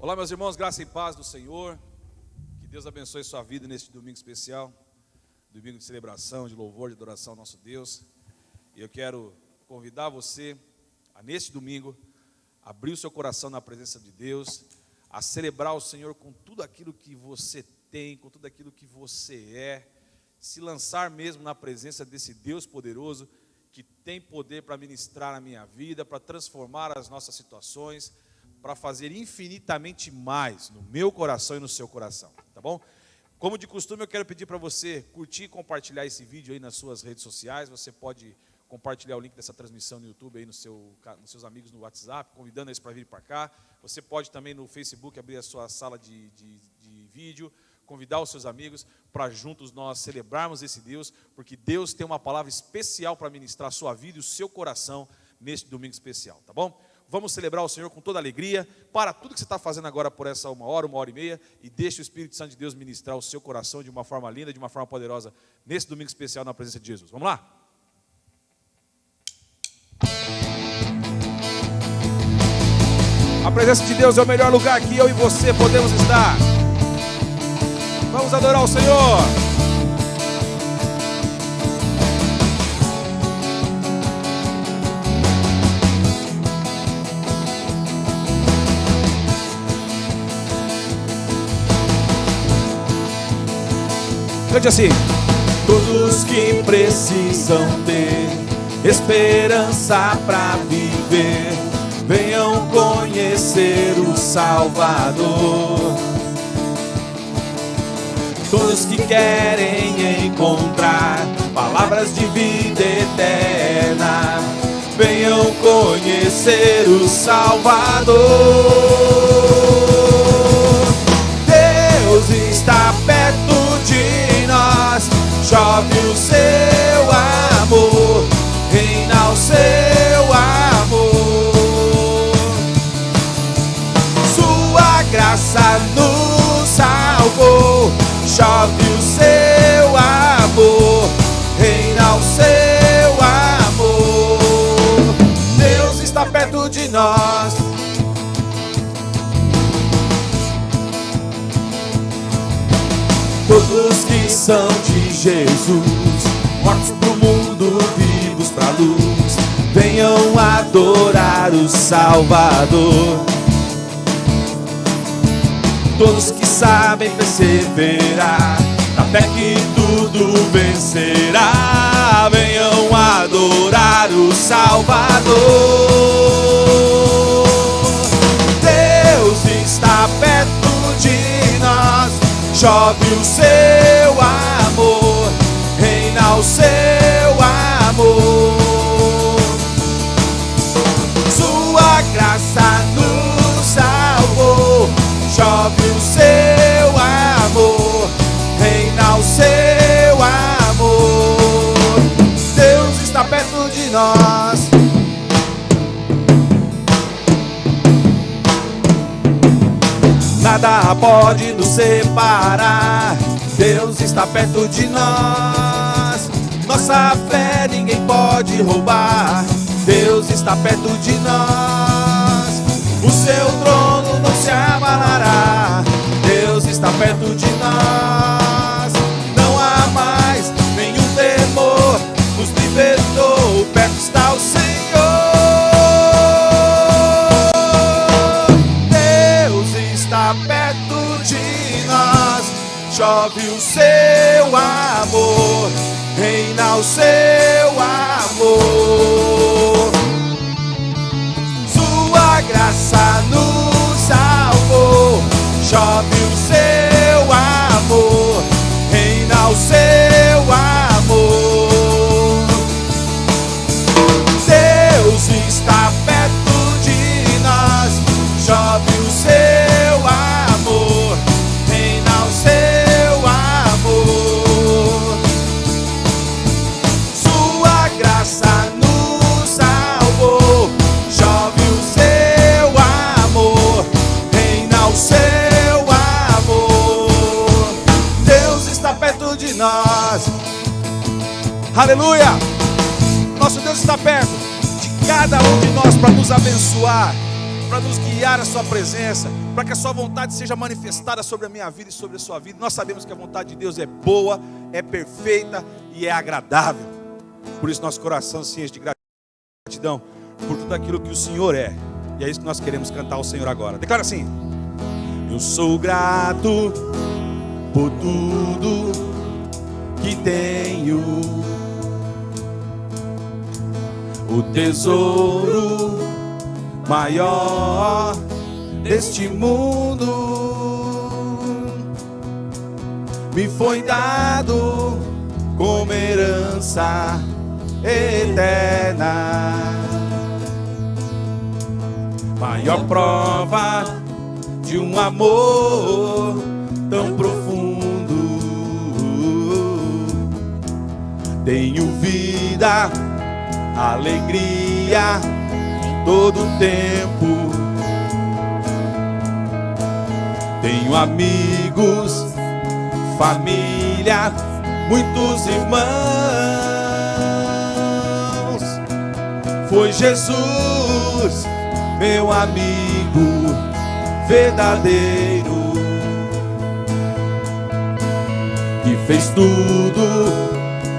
Olá, meus irmãos, graça e paz do Senhor. Que Deus abençoe sua vida neste domingo especial, domingo de celebração, de louvor, de adoração ao nosso Deus. E eu quero convidar você a, neste domingo, abrir o seu coração na presença de Deus, a celebrar o Senhor com tudo aquilo que você tem, com tudo aquilo que você é, se lançar mesmo na presença desse Deus poderoso, que tem poder para ministrar na minha vida, para transformar as nossas situações, para fazer infinitamente mais no meu coração e no seu coração, tá bom? Como de costume, eu quero pedir para você curtir e compartilhar esse vídeo aí nas suas redes sociais. Você pode compartilhar o link dessa transmissão no YouTube aí nos seus amigos no WhatsApp, convidando eles para vir para cá. Você pode também no Facebook abrir a sua sala de vídeo, convidar os seus amigos para juntos nós celebrarmos esse Deus, porque Deus tem uma palavra especial para ministrar a sua vida e o seu coração neste domingo especial, tá bom? Vamos celebrar o Senhor com toda alegria. Para tudo que você está fazendo agora por essa uma hora e meia, e deixe o Espírito Santo de Deus ministrar o seu coração de uma forma linda, de uma forma poderosa, nesse domingo especial na presença de Jesus. Vamos lá? A presença de Deus é o melhor lugar que eu e você podemos estar. Vamos adorar o Senhor. Cante assim. Todos que precisam ter esperança para viver, venham conhecer o Salvador. Todos que querem encontrar palavras de vida eterna, venham conhecer o Salvador. Deus está perto de nós, chove o seu amor, reina o seu amor. Sua graça nos salvou, chove o seu amor, reina o seu amor. Deus está perto de nós. Todos que são de Jesus, mortos pro mundo, vivos pra luz, venham adorar o Salvador. Todos que sabem perseverar, na fé que tudo vencerá, venham adorar o Salvador. Deus está perto de nós, chove o seu amor, reina o seu amor. Sua graça nos salvou, chove o seu amor, reina o seu amor. Deus está perto de nós. Nada pode nos separar, Deus está perto de nós. Nossa fé ninguém pode roubar, Deus está perto de nós. O seu trono não se abalará, Deus está perto de nós. Não há mais nenhum temor, nos libertou, perto está o Senhor. Perto de nós, chove o seu amor, reina o seu amor. Sua graça nos salvou, chove o seu amor, reina o seu amor. Deus está perto de nós, chove o seu amor, reina o seu amor. Sua graça nos salvou, chove o seu amor, reina o seu amor. Deus está perto de nós. Aleluia! Nosso Deus está perto de cada um de nós para nos abençoar, para nos guiar à sua presença, para que a sua vontade seja manifestada sobre a minha vida e sobre a sua vida. Nós sabemos que a vontade de Deus é boa, é perfeita e é agradável. Por isso nosso coração se enche de gratidão por tudo aquilo que o Senhor é. E é isso que nós queremos cantar ao Senhor agora. Declara assim: eu sou grato por tudo que tenho, o tesouro maior deste mundo me foi dado como herança eterna. Maior prova de um amor tão profundo. Tenho vida, alegria todo tempo. Tenho amigos, família, muitos irmãos. Foi Jesus, meu amigo verdadeiro, que fez tudo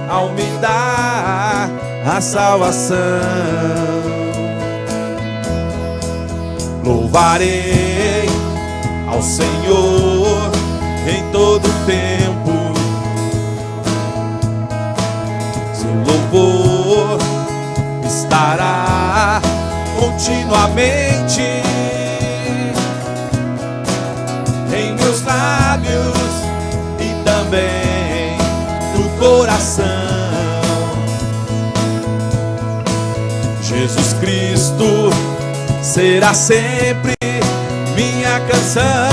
ao me dar a salvação. Louvarei ao Senhor em todo tempo, seu louvor estará continuamente em meus lábios e também no coração. Jesus Cristo será sempre minha canção.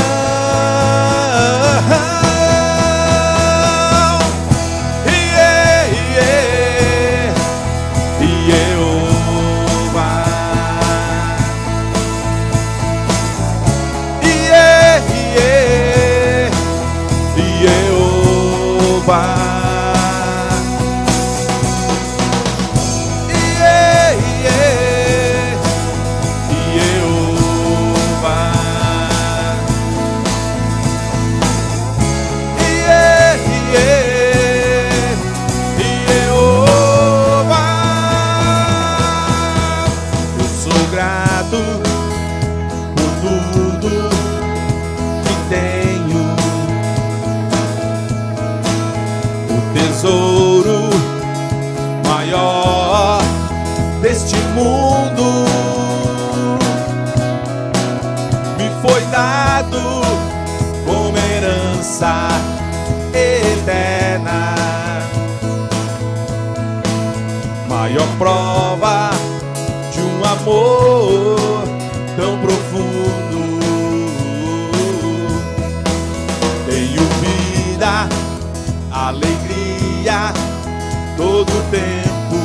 Tesouro maior deste mundo me foi dado como herança eterna. Maior prova de um amor tão profundo. Tenho vida, alegria todo tempo.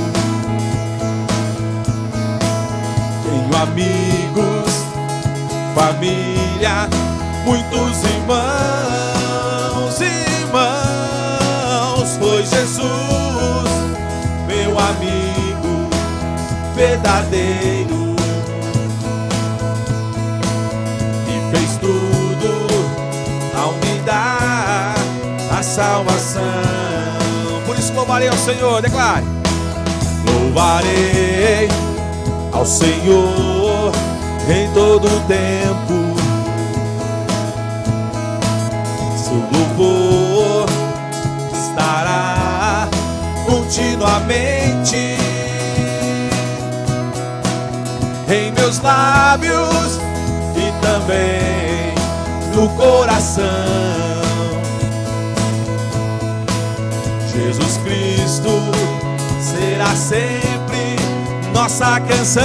Tenho amigos, família, muitos irmãos. Foi Jesus, meu amigo verdadeiro, que fez tudo ao me dar a salvação. Por isso louvarei ao Senhor, declare: louvarei ao Senhor em todo o tempo, seu louvor estará continuamente em meus lábios e também no coração. Jesus Cristo será sempre nossa canção.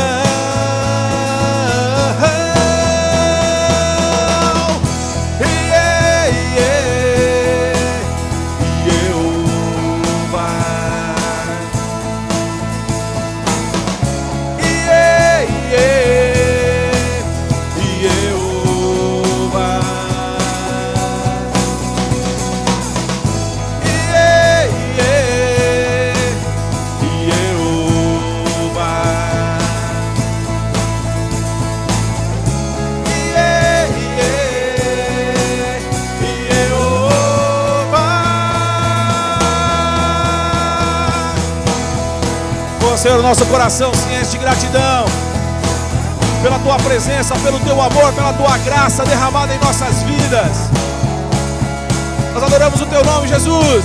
Senhor, o nosso coração se enche de gratidão pela Tua presença, pelo Teu amor, pela Tua graça derramada em nossas vidas. Nós adoramos o Teu nome, Jesus.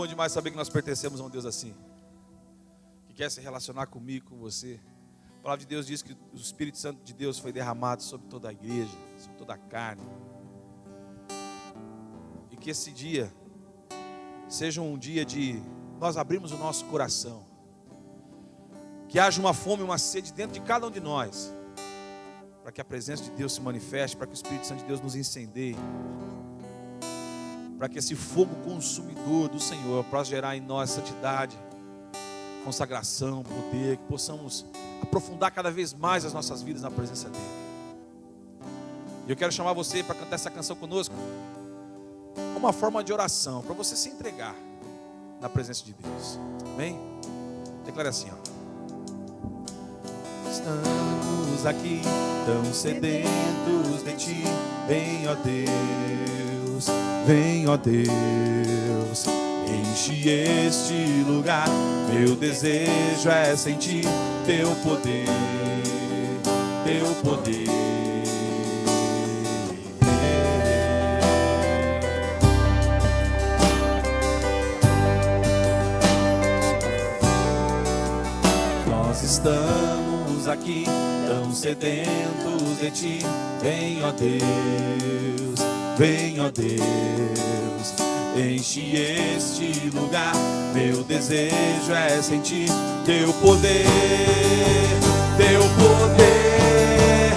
Demais saber que nós pertencemos a um Deus assim, que quer se relacionar comigo, com você. A palavra de Deus diz que o Espírito Santo de Deus foi derramado sobre toda a igreja, sobre toda a carne, e que esse dia seja um dia de nós abrirmos o nosso coração, que haja uma fome, uma sede dentro de cada um de nós, para que a presença de Deus se manifeste, para que o Espírito Santo de Deus nos incendeie, para que esse fogo consumidor do Senhor possa gerar em nós santidade, consagração, poder, que possamos aprofundar cada vez mais as nossas vidas na presença dEle. E eu quero chamar você para cantar essa canção conosco, como uma forma de oração, para você se entregar na presença de Deus. Amém? Declare assim, ó. Estamos aqui, tão sedentos de Ti, vem, ó Deus, vem, ó Deus, enche este lugar. Meu desejo é sentir Teu poder, Teu poder. Nós estamos aqui, tão sedentos de Ti, vem, ó Deus, vem, ó Deus, enche este lugar. Meu desejo é sentir Teu poder, Teu poder.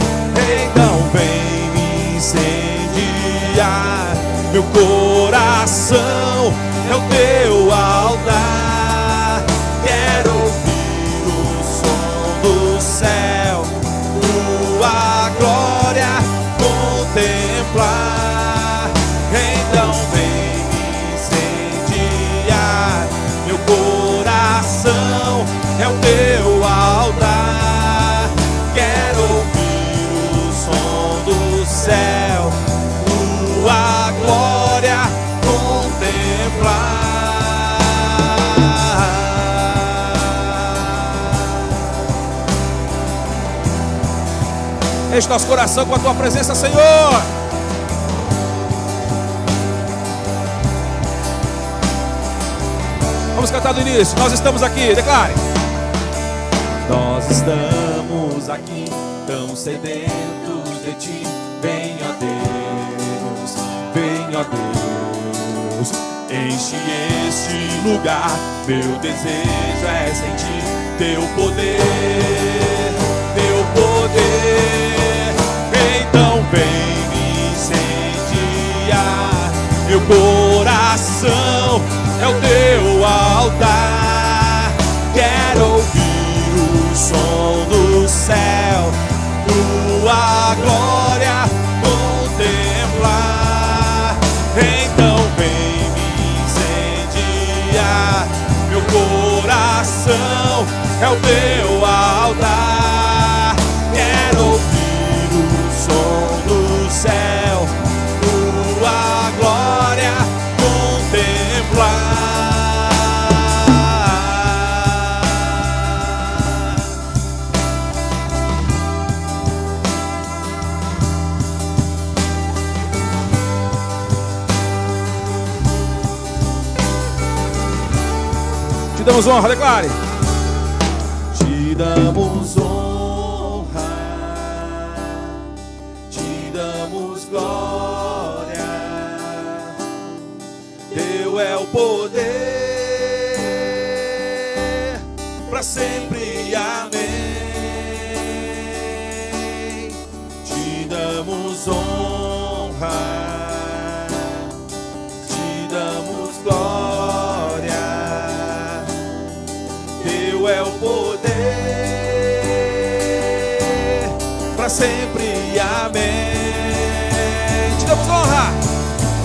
Então vem me incendiar, meu coração é o Teu altar. Quero ouvir o som do céu, Tua glória contemplar. Então vem me incendiar, meu coração é o Teu altar. Quero ouvir o som do céu, Tua glória contemplar. Enche nosso coração com a Tua presença, Senhor. Vamos cantar do início. Nós estamos aqui, declare. Nós estamos aqui, tão sedentos de Ti, vem, ó Deus, vem, ó Deus, enche este lugar. Meu desejo é sentir Teu poder, Teu poder. Então vem me incendiar, meu coração é o Teu altar. Quero ouvir o som do céu, Tua glória contemplar. Então vem me incendiar, meu coração é o Teu altar. Quero ouvir o som do céu, Tua glória contemplar. Te damos honra, declare. Te damos honra, te damos glória. Teu é o poder, para sempre, amém. Te damos honra, te damos glória. Teu é o poder, para sempre, amém. Te damos honra,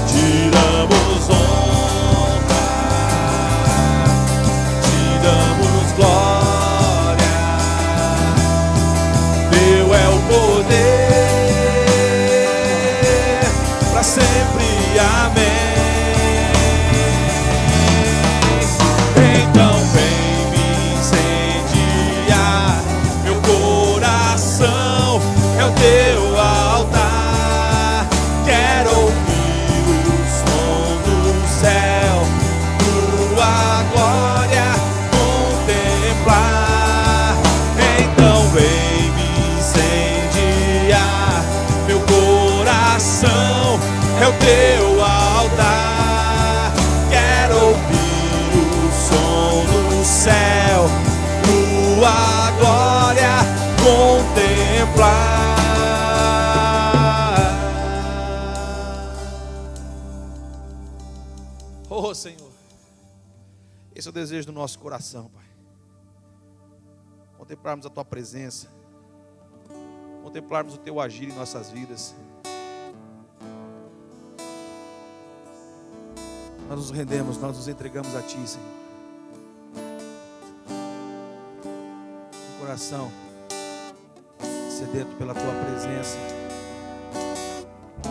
te damos honra, te damos glória. Teu é o poder, pra sempre, amém. Então vem me incendiar, meu coração é o teu altar. Quero ouvir o som do céu, tua glória contemplar. Então vem me incendiar, meu coração é o teu altar. Quero ouvir o som do céu, tua glória contemplar. Oh Senhor, esse é o desejo do nosso coração, Pai. Contemplarmos a tua presença, contemplarmos o teu agir em nossas vidas. Nós nos rendemos, nós nos entregamos a ti, Senhor. Um coração sedento pela tua presença,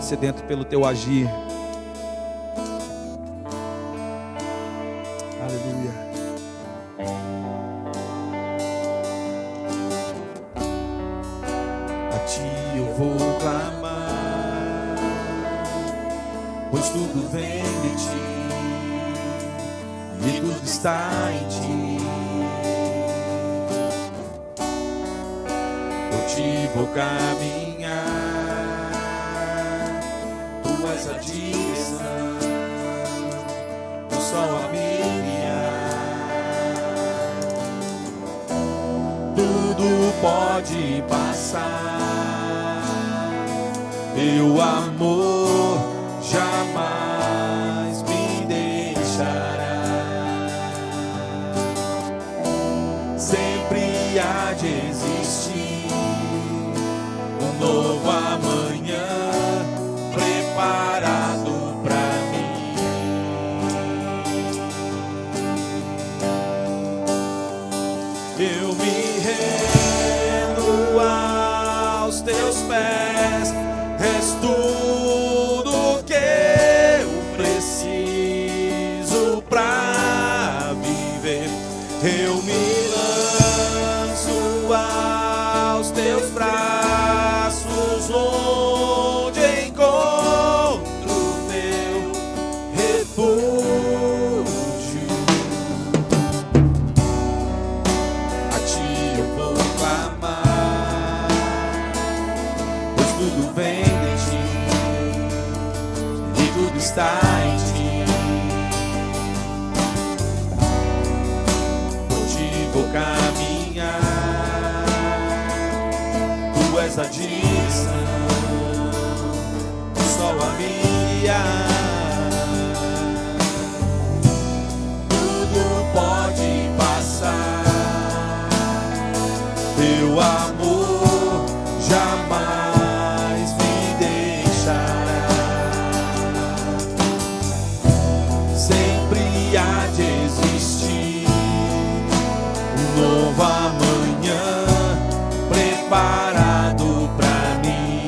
sedento pelo teu agir. Aleluia. A ti eu vou clamar, pois tudo vem de ti e tudo está em ti. Por ti vou caminhar, tu és a direção, o sol a brilhar. Tudo pode passar, teu amor jamais me deixará. Sempre há de existir um novo amanhã preparado pra mim. Eu me rendo aos teus pés, és tudo que eu preciso pra viver. Eu me lanço aos teus braços, onde encontro teu refúgio. A ti eu vou clamar, pois tudo vem de ti e tudo está em ti. Por ti vou caminhar, tu és a direção, o sol a brilhar. Tudo pode passar, teu amor jamais me deixará. Sempre há de existir um novo amanhã preparado pra mim.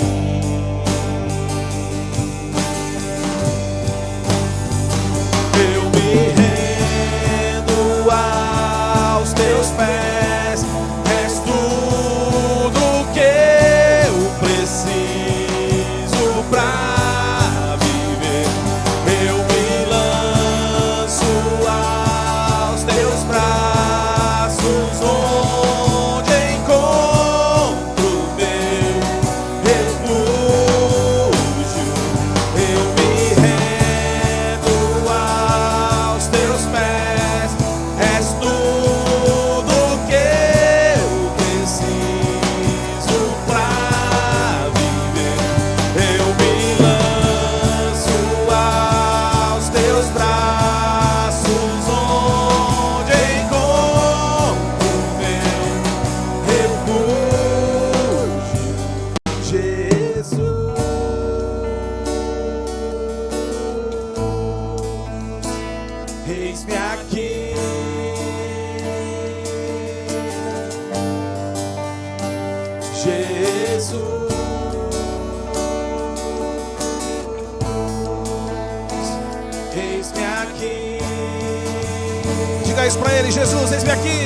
vez para Ele. Jesus, eis-me aqui.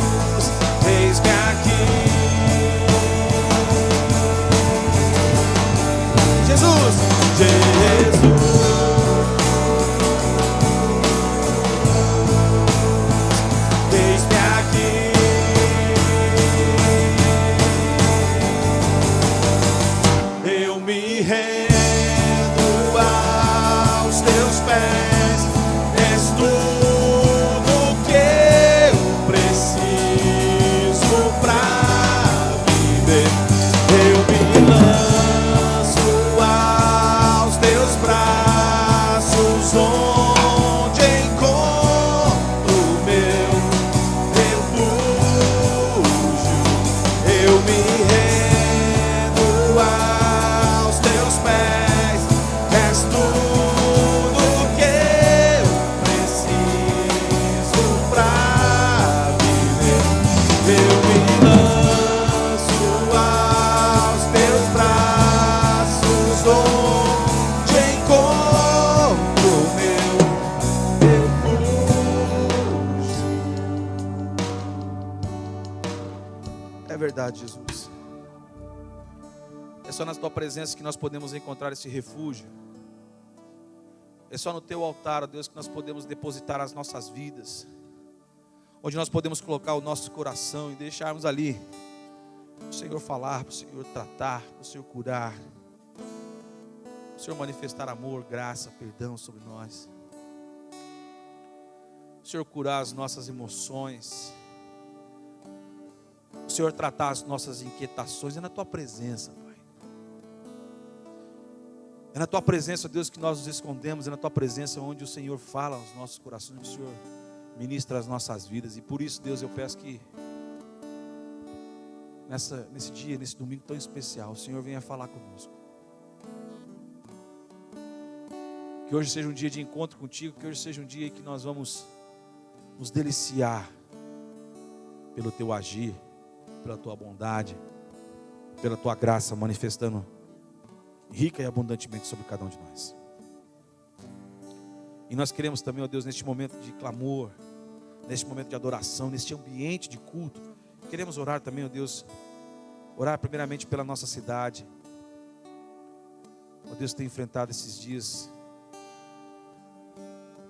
Jesus, eis-me aqui. Jesus, Jesus, eis-me aqui. Eu me rendo aos teus pés. És tudo que eu preciso pra viver. Eu me lanço aos teus braços, onde encontro o meu refúgio. Eu me rendo aos teus pés. És tudo que eu preciso pra viver. Eu me lanço aos teus braços, onde encontro o meu refúgio. é verdade, Jesus. É só na tua presença que nós podemos encontrar esse refúgio. É só no teu altar, ó Deus, que nós podemos depositar as nossas vidas, onde nós podemos colocar o nosso coração e deixarmos ali o Senhor falar, o Senhor tratar, o Senhor curar, o Senhor manifestar amor, graça, perdão sobre nós, o Senhor curar as nossas emoções, o Senhor tratar as nossas inquietações. É na tua presença, Pai. É na tua presença, Deus, que nós nos escondemos. É na tua presença onde o Senhor fala aos nossos corações, onde o Senhor ministra as nossas vidas. E por isso, Deus, eu peço que nesse dia, nesse domingo tão especial, o Senhor venha falar conosco. Que hoje seja um dia de encontro contigo. Que hoje seja um dia em que nós vamos nos deliciar pelo teu agir, pela tua bondade, pela tua graça manifestando rica e abundantemente sobre cada um de nós. E nós queremos também, ó Deus, neste momento de clamor, neste momento de adoração, neste ambiente de culto, queremos orar também, ó Deus, orar primeiramente pela nossa cidade. Ó Deus, tem enfrentado esses dias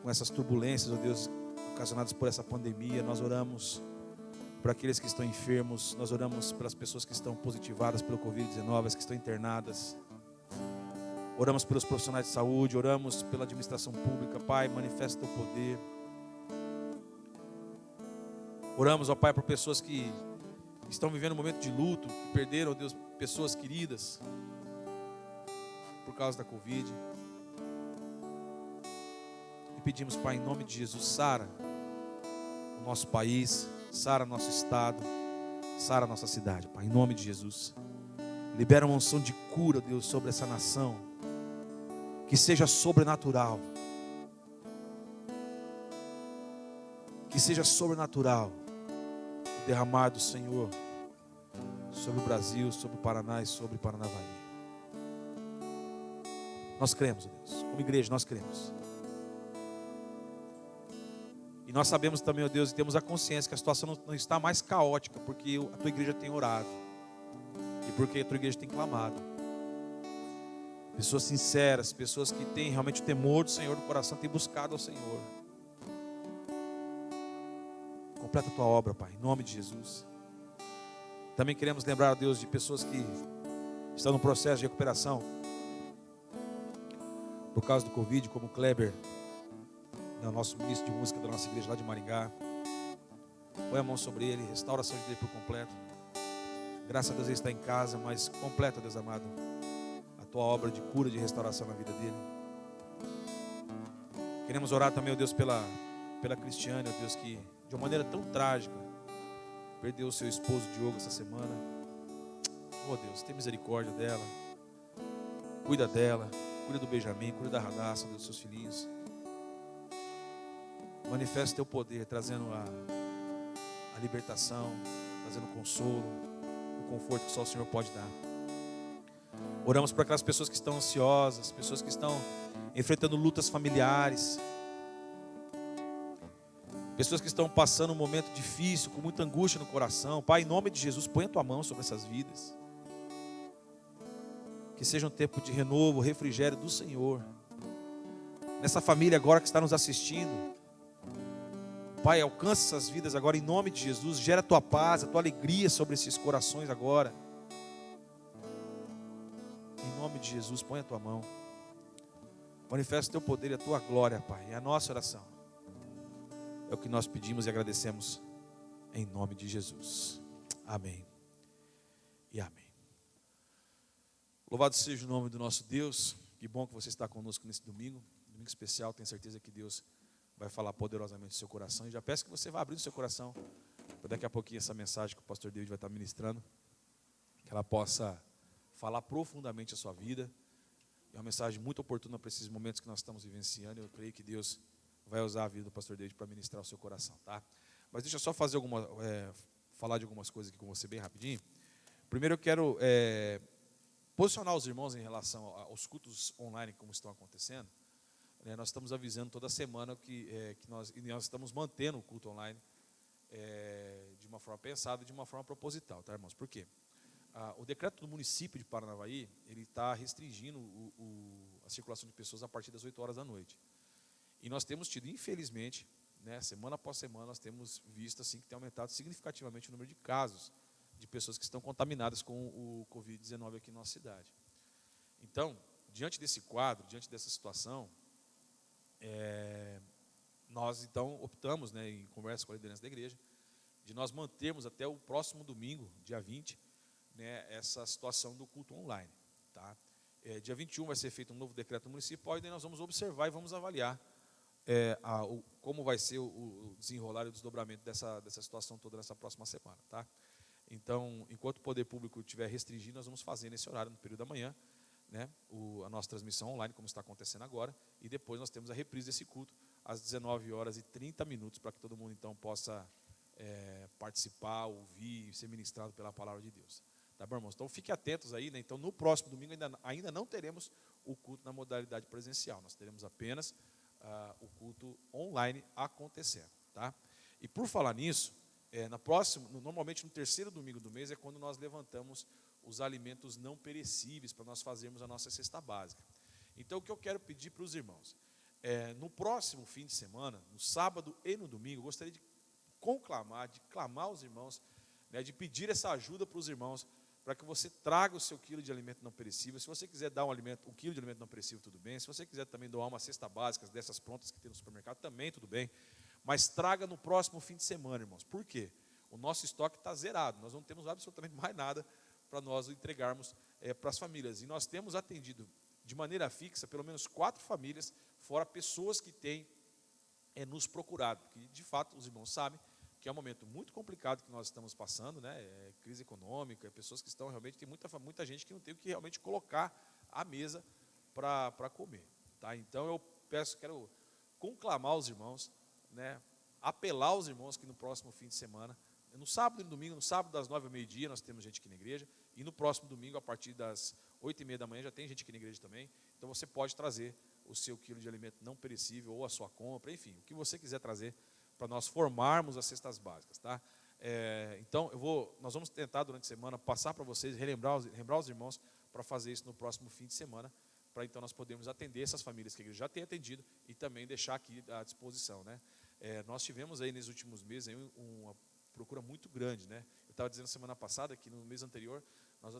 com essas turbulências, ó Deus, ocasionadas por essa pandemia. Nós oramos por aqueles que estão enfermos, nós oramos pelas pessoas que estão positivadas pelo Covid-19, as que estão internadas. Oramos pelos profissionais de saúde, oramos pela administração pública. Pai, manifesta o teu poder. Oramos, ó Pai, por pessoas que estão vivendo um momento de luto, que perderam, ó Deus, pessoas queridas por causa da Covid. E pedimos, Pai, em nome de Jesus, sara o nosso país, sara nosso estado, sara nossa cidade, Pai, em nome de Jesus. Libera uma unção de cura, Deus, sobre essa nação, que seja sobrenatural, que seja sobrenatural o derramar do Senhor sobre o Brasil, sobre o Paraná e sobre Paranavaí. Nós cremos, Deus, como igreja nós cremos. E nós sabemos também, ó Deus, e temos a consciência que a situação não está mais caótica, porque a tua igreja tem orado e porque a tua igreja tem clamado. Pessoas sinceras, pessoas que têm realmente o temor do Senhor no coração, têm buscado ao Senhor. Completa a tua obra, Pai, em nome de Jesus. Também queremos lembrar, Deus, de pessoas que estão no processo de recuperação por causa do Covid, como o Kleber, nosso ministro de música da nossa igreja lá de Maringá. Põe a mão sobre ele, restaura a saúde dele por completo. Graças a Deus ele está em casa, mas completa, Deus amado, a tua obra de cura, de restauração na vida dele. Queremos orar também, ó Deus, pela Cristiane, ó Deus, que de uma maneira tão trágica perdeu o seu esposo Diogo essa semana. Oh Deus, tem misericórdia dela, cuida dela, cuida do Benjamin, cuida da Radassa, dos seus filhinhos. Manifesta o teu poder, trazendo a libertação, trazendo consolo, o conforto que só o Senhor pode dar. Oramos por aquelas pessoas que estão ansiosas, pessoas que estão enfrentando lutas familiares, pessoas que estão passando um momento difícil, com muita angústia no coração. Pai, em nome de Jesus, põe a tua mão sobre essas vidas. Que seja um tempo de renovo, refrigério do Senhor. Nessa família agora que está nos assistindo, Pai, alcança essas vidas agora em nome de Jesus. Gera a tua paz, a tua alegria sobre esses corações agora. Em nome de Jesus, põe a tua mão. Manifesta o teu poder e a tua glória, Pai. É a nossa oração. É o que nós pedimos e agradecemos em nome de Jesus. Amém e amém. Louvado seja o nome do nosso Deus. Que bom que você está conosco nesse domingo. Domingo especial, tenho certeza que Deus vai falar poderosamente no seu coração. E já peço que você vá abrindo o seu coração para daqui a pouquinho essa mensagem que o pastor David vai estar ministrando, que ela possa falar profundamente a sua vida. É uma mensagem muito oportuna para esses momentos que nós estamos vivenciando. Eu creio que Deus vai usar a vida do pastor David para ministrar o seu coração, tá? Mas deixa eu só fazer falar de algumas coisas aqui com você bem rapidinho. Primeiro eu quero posicionar os irmãos em relação aos cultos online como estão acontecendo. Nós estamos avisando toda semana que nós estamos mantendo o culto online de uma forma pensada e de uma forma proposital, tá, irmãos? Por quê? O decreto do município de Paranavaí, ele está restringindo a circulação de pessoas a partir das 8 horas da noite. E nós temos tido, infelizmente, né, semana após semana, nós temos visto assim, que tem aumentado significativamente o número de casos de pessoas que estão contaminadas com o Covid-19 aqui na nossa cidade. Então, diante desse quadro, diante dessa situação, nós então optamos, né, em conversa com a liderança da igreja, de nós mantermos até o próximo domingo, dia 20, né, essa situação do culto online. Tá? Dia 21 vai ser feito um novo decreto municipal e daí nós vamos observar e vamos avaliar como vai ser o desenrolar e o desdobramento dessa situação toda nessa próxima semana. Tá? Então, enquanto o poder público estiver restringido, nós vamos fazer nesse horário, no período da manhã, né, a nossa transmissão online, como está acontecendo agora, e depois nós temos a reprise desse culto às 19h30, para que todo mundo então possa participar, ouvir e ser ministrado pela palavra de Deus. Tá bom, irmãos? Então fiquem atentos aí, né? Então no próximo domingo ainda não teremos o culto na modalidade presencial, nós teremos apenas o culto online acontecendo, tá? E por falar nisso, normalmente no terceiro domingo do mês é quando nós levantamos os alimentos não perecíveis para nós fazermos a nossa cesta básica. Então o que eu quero pedir para os irmãos, no próximo fim de semana, no sábado e no domingo, eu gostaria de clamar aos irmãos, né, de pedir essa ajuda para os irmãos, para que você traga o seu quilo de alimento não perecível. Se você quiser dar um quilo de alimento não perecível, tudo bem. Se você quiser também doar uma cesta básica dessas prontas que tem no supermercado, também tudo bem. Mas traga no próximo fim de semana, irmãos. Por quê? O nosso estoque está zerado. Nós não temos absolutamente mais nada para nós entregarmos para as famílias. E nós temos atendido de maneira fixa pelo menos 4 famílias, fora pessoas que têm nos procurado. Porque, de fato, os irmãos sabem que é um momento muito complicado que nós estamos passando, né? Crise econômica, pessoas que estão realmente, tem muita gente que não tem o que realmente colocar à mesa para comer. Tá? Então eu quero conclamar os irmãos, né? Apelar aos irmãos que no próximo fim de semana, no sábado e no domingo, no sábado das 9h ao meio-dia, nós temos gente aqui na igreja, e no próximo domingo, a partir das 8h30 da manhã, já tem gente aqui na igreja também. Então você pode trazer o seu quilo de alimento não perecível, ou a sua compra, enfim, o que você quiser trazer, para nós formarmos as cestas básicas, tá? Então, nós vamos tentar durante a semana passar para vocês, lembrar os irmãos para fazer isso no próximo fim de semana, para então nós podermos atender essas famílias que a igreja já tem atendido e também deixar aqui à disposição, né? Nós tivemos aí nos últimos meses aí uma procura muito grande, né? Eu estava dizendo semana passada que no mês anterior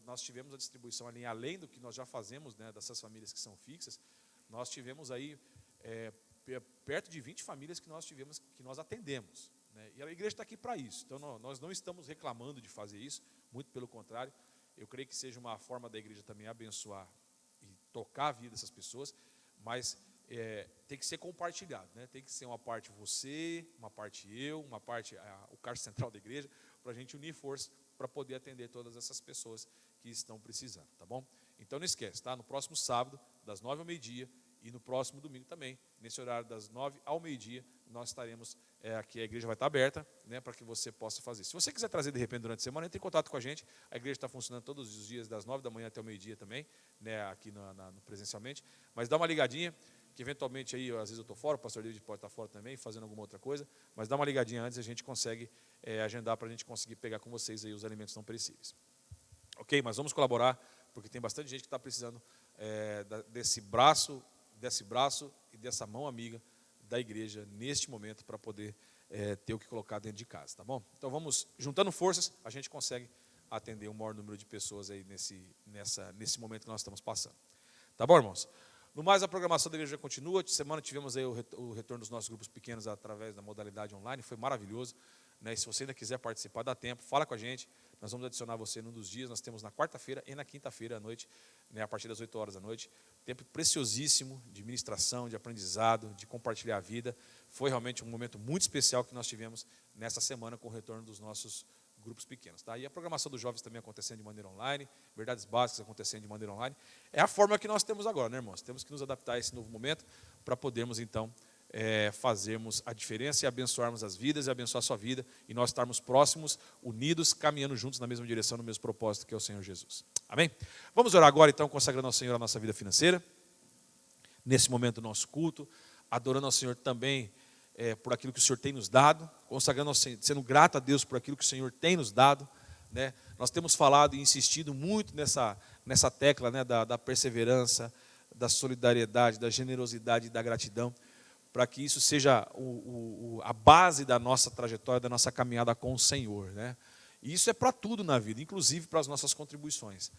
nós tivemos a distribuição ali, além do que nós já fazemos, né, dessas famílias que são fixas, nós tivemos aí perto de 20 famílias que nós atendemos, né? E a igreja está aqui para isso. Então nós não estamos reclamando de fazer isso, muito pelo contrário. Eu creio que seja uma forma da igreja também abençoar e tocar a vida dessas pessoas, mas tem que ser compartilhado, né? Tem que ser uma parte você, uma parte eu, uma parte o caixa central da igreja, para a gente unir força para poder atender todas essas pessoas que estão precisando, tá bom? Então não esquece, tá? No próximo sábado, das 9h ao meio-dia, e no próximo domingo também, nesse horário das 9h ao meio-dia, nós estaremos aqui a igreja vai estar aberta, né, para que você possa fazer. Se você quiser trazer de repente durante a semana, entre em contato com a gente. A igreja está funcionando todos os dias, das 9 da manhã até o meio-dia também, né, aqui no presencialmente. Mas dá uma ligadinha, que eventualmente aí, às vezes eu estou fora, o pastor David pode estar fora também, fazendo alguma outra coisa, mas dá uma ligadinha antes, a gente consegue agendar para a gente conseguir pegar com vocês aí os alimentos não perecíveis. Ok? Mas vamos colaborar, porque tem bastante gente que está precisando desse braço e dessa mão amiga da igreja neste momento para poder ter o que colocar dentro de casa, tá bom? Então vamos, juntando forças, a gente consegue atender o maior número de pessoas aí nesse momento que nós estamos passando. Tá bom, irmãos? No mais, a programação da igreja continua. De semana tivemos aí o retorno dos nossos grupos pequenos através da modalidade online, foi maravilhoso, né? E se você ainda quiser participar, dá tempo, fala com a gente. Nós vamos adicionar você num dos dias. Nós temos na quarta-feira e na quinta-feira à noite, né, a partir das 8 horas da noite. Tempo preciosíssimo de ministração, de aprendizado, de compartilhar a vida. Foi realmente um momento muito especial que nós tivemos nessa semana com o retorno dos nossos grupos pequenos. Tá? E a programação dos jovens também acontecendo de maneira online, verdades básicas acontecendo de maneira online. É a forma que nós temos agora, né, irmãos? Temos que nos adaptar a esse novo momento para podermos, então, fazermos a diferença e abençoarmos as vidas e abençoar a sua vida e nós estarmos próximos, unidos, caminhando juntos na mesma direção, no mesmo propósito que é o Senhor Jesus. Amém? Vamos orar agora então, consagrando ao Senhor a nossa vida financeira, nesse momento do nosso culto, adorando ao Senhor também por aquilo que o Senhor tem nos dado, consagrando ao Senhor, sendo grato a Deus por aquilo que o Senhor tem nos dado, né? Nós temos falado e insistido muito nessa tecla, né, da perseverança, da solidariedade, da generosidade e da gratidão, para que isso seja a base da nossa trajetória, da nossa caminhada com o Senhor, né? E isso é para tudo na vida, inclusive para as nossas contribuições,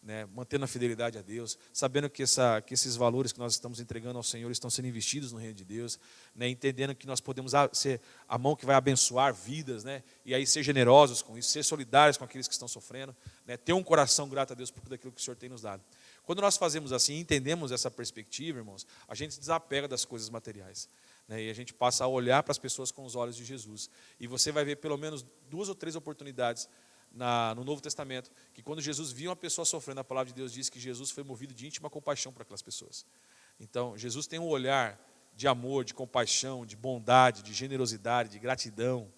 né? Mantendo a fidelidade a Deus, sabendo que esses valores que nós estamos entregando ao Senhor estão sendo investidos no reino de Deus, né? Entendendo que nós podemos ser a mão que vai abençoar vidas, né? E aí ser generosos com isso, ser solidários com aqueles que estão sofrendo, né? Ter um coração grato a Deus por tudo aquilo que o Senhor tem nos dado. Quando nós fazemos assim, entendemos essa perspectiva, irmãos, a gente se desapega das coisas materiais, né? E a gente passa a olhar para as pessoas com os olhos de Jesus. E você vai ver pelo menos 2 ou 3 oportunidades no Novo Testamento, que quando Jesus via uma pessoa sofrendo, a palavra de Deus diz que Jesus foi movido de íntima compaixão para aquelas pessoas. Então, Jesus tem um olhar de amor, de compaixão, de bondade, de generosidade, de gratidão,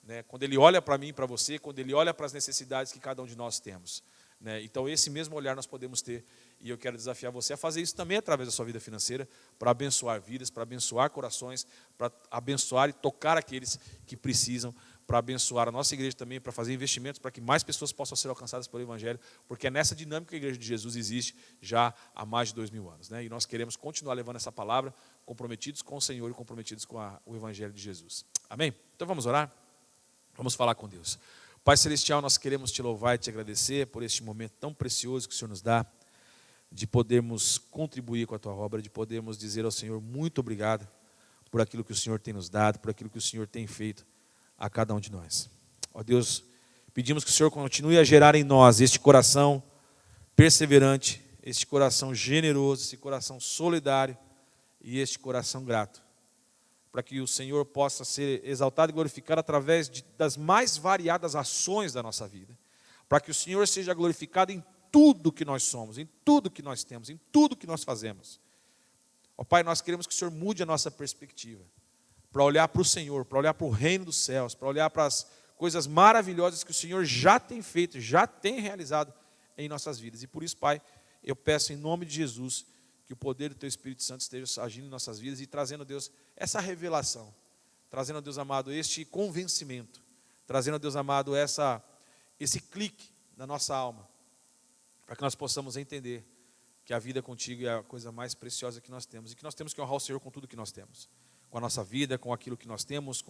né? Quando Ele olha para mim e para você, quando Ele olha para as necessidades que cada um de nós temos, né? Então, esse mesmo olhar nós podemos ter, e eu quero desafiar você a fazer isso também através da sua vida financeira, para abençoar vidas, para abençoar corações, para abençoar e tocar aqueles que precisam, para abençoar a nossa igreja também, para fazer investimentos, para que mais pessoas possam ser alcançadas pelo Evangelho, porque é nessa dinâmica que a Igreja de Jesus existe já há mais de 2000 anos, né? E nós queremos continuar levando essa palavra, comprometidos com o Senhor e comprometidos com o Evangelho de Jesus. Amém? Então vamos orar? Vamos falar com Deus. Pai Celestial, nós queremos te louvar e te agradecer por este momento tão precioso que o Senhor nos dá, de podermos contribuir com a tua obra, de podermos dizer ao Senhor muito obrigado por aquilo que o Senhor tem nos dado, por aquilo que o Senhor tem feito a cada um de nós. Ó Deus, pedimos que o Senhor continue a gerar em nós este coração perseverante, este coração generoso, esse coração solidário e este coração grato, para que o Senhor possa ser exaltado e glorificado através das mais variadas ações da nossa vida, para que o Senhor seja glorificado em tudo que nós somos, em tudo que nós temos, em tudo que nós fazemos. Ó Pai, nós queremos que o Senhor mude a nossa perspectiva, para olhar para o Senhor, para olhar para o reino dos céus, para olhar para as coisas maravilhosas que o Senhor já tem feito, já tem realizado em nossas vidas. E por isso, Pai, eu peço em nome de Jesus que o poder do Teu Espírito Santo esteja agindo em nossas vidas e trazendo, Deus, essa revelação, trazendo, Deus amado, este convencimento, trazendo, Deus amado, esse clique na nossa alma, para que nós possamos entender que a vida contigo é a coisa mais preciosa que nós temos e que nós temos que honrar o Senhor com tudo que nós temos, com a nossa vida, com aquilo que nós temos,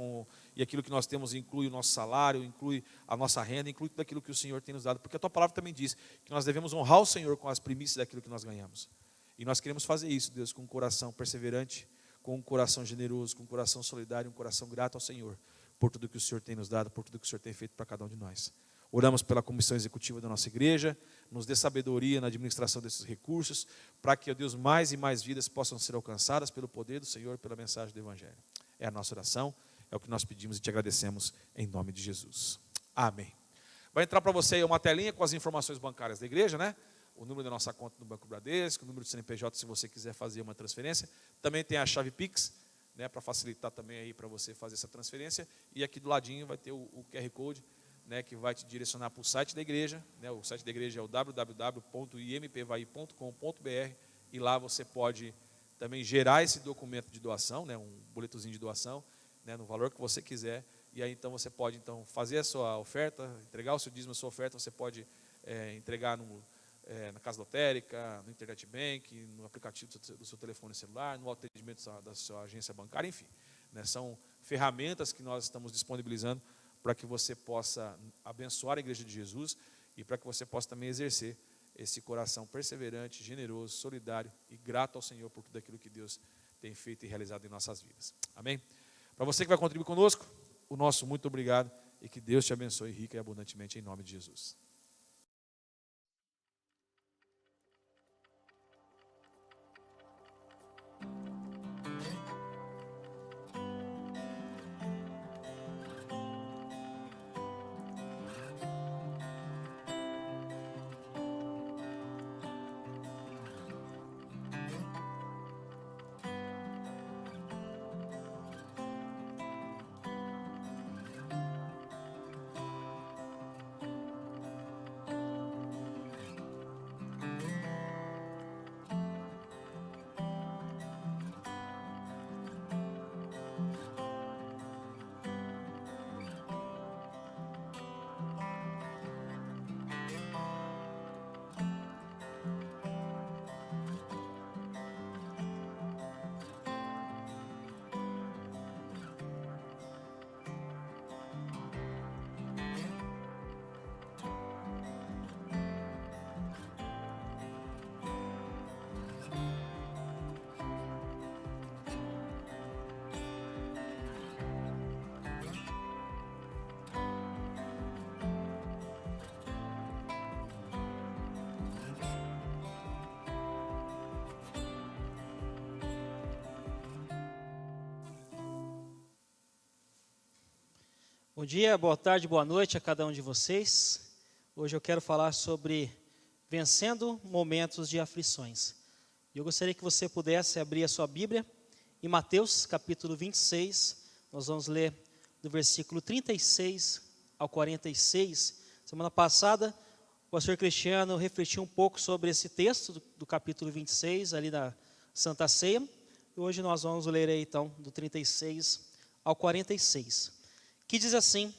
e aquilo que nós temos inclui o nosso salário, inclui a nossa renda, inclui tudo aquilo que o Senhor tem nos dado, porque a Tua palavra também diz que nós devemos honrar o Senhor com as primícias daquilo que nós ganhamos. E nós queremos fazer isso, Deus, com um coração perseverante, com um coração generoso, com um coração solidário, um coração grato ao Senhor, por tudo que o Senhor tem nos dado, por tudo que o Senhor tem feito para cada um de nós. Oramos pela comissão executiva da nossa igreja, nos dê sabedoria na administração desses recursos, para que, ó Deus, mais e mais vidas possam ser alcançadas pelo poder do Senhor, pela mensagem do Evangelho. É a nossa oração, é o que nós pedimos e te agradecemos em nome de Jesus. Amém. Vai entrar para você aí uma telinha com as informações bancárias da igreja, né? O número da nossa conta no Banco Bradesco, o número do CNPJ se você quiser fazer uma transferência. Também tem a chave Pix, né, para facilitar também aí para você fazer essa transferência. E aqui do ladinho vai ter o QR Code, né, que vai te direcionar para o site da igreja, né, o site da igreja é o www.impvai.com.br, e lá você pode também gerar esse documento de doação, né, um boletozinho de doação, né, no valor que você quiser, e aí então você pode então fazer a sua oferta, entregar o seu dízimo, a sua oferta, você pode entregar na casa lotérica, no Internet Bank, no aplicativo do seu telefone celular, no atendimento da sua agência bancária, enfim, né, são ferramentas que nós estamos disponibilizando para que você possa abençoar a Igreja de Jesus e para que você possa também exercer esse coração perseverante, generoso, solidário e grato ao Senhor por tudo aquilo que Deus tem feito e realizado em nossas vidas. Amém? Para você que vai contribuir conosco, o nosso muito obrigado e que Deus te abençoe rica e abundantemente em nome de Jesus. Bom dia, boa tarde, boa noite a cada um de vocês. Hoje eu quero falar sobre vencendo momentos de aflições. Eu gostaria que você pudesse abrir a sua Bíblia em Mateus capítulo 26. Nós vamos ler do versículo 36 ao 46. Semana passada, o pastor Cristiano refletiu um pouco sobre esse texto do capítulo 26, ali na Santa Ceia. E hoje nós vamos ler aí, então, do 36 ao 46. Que diz assim: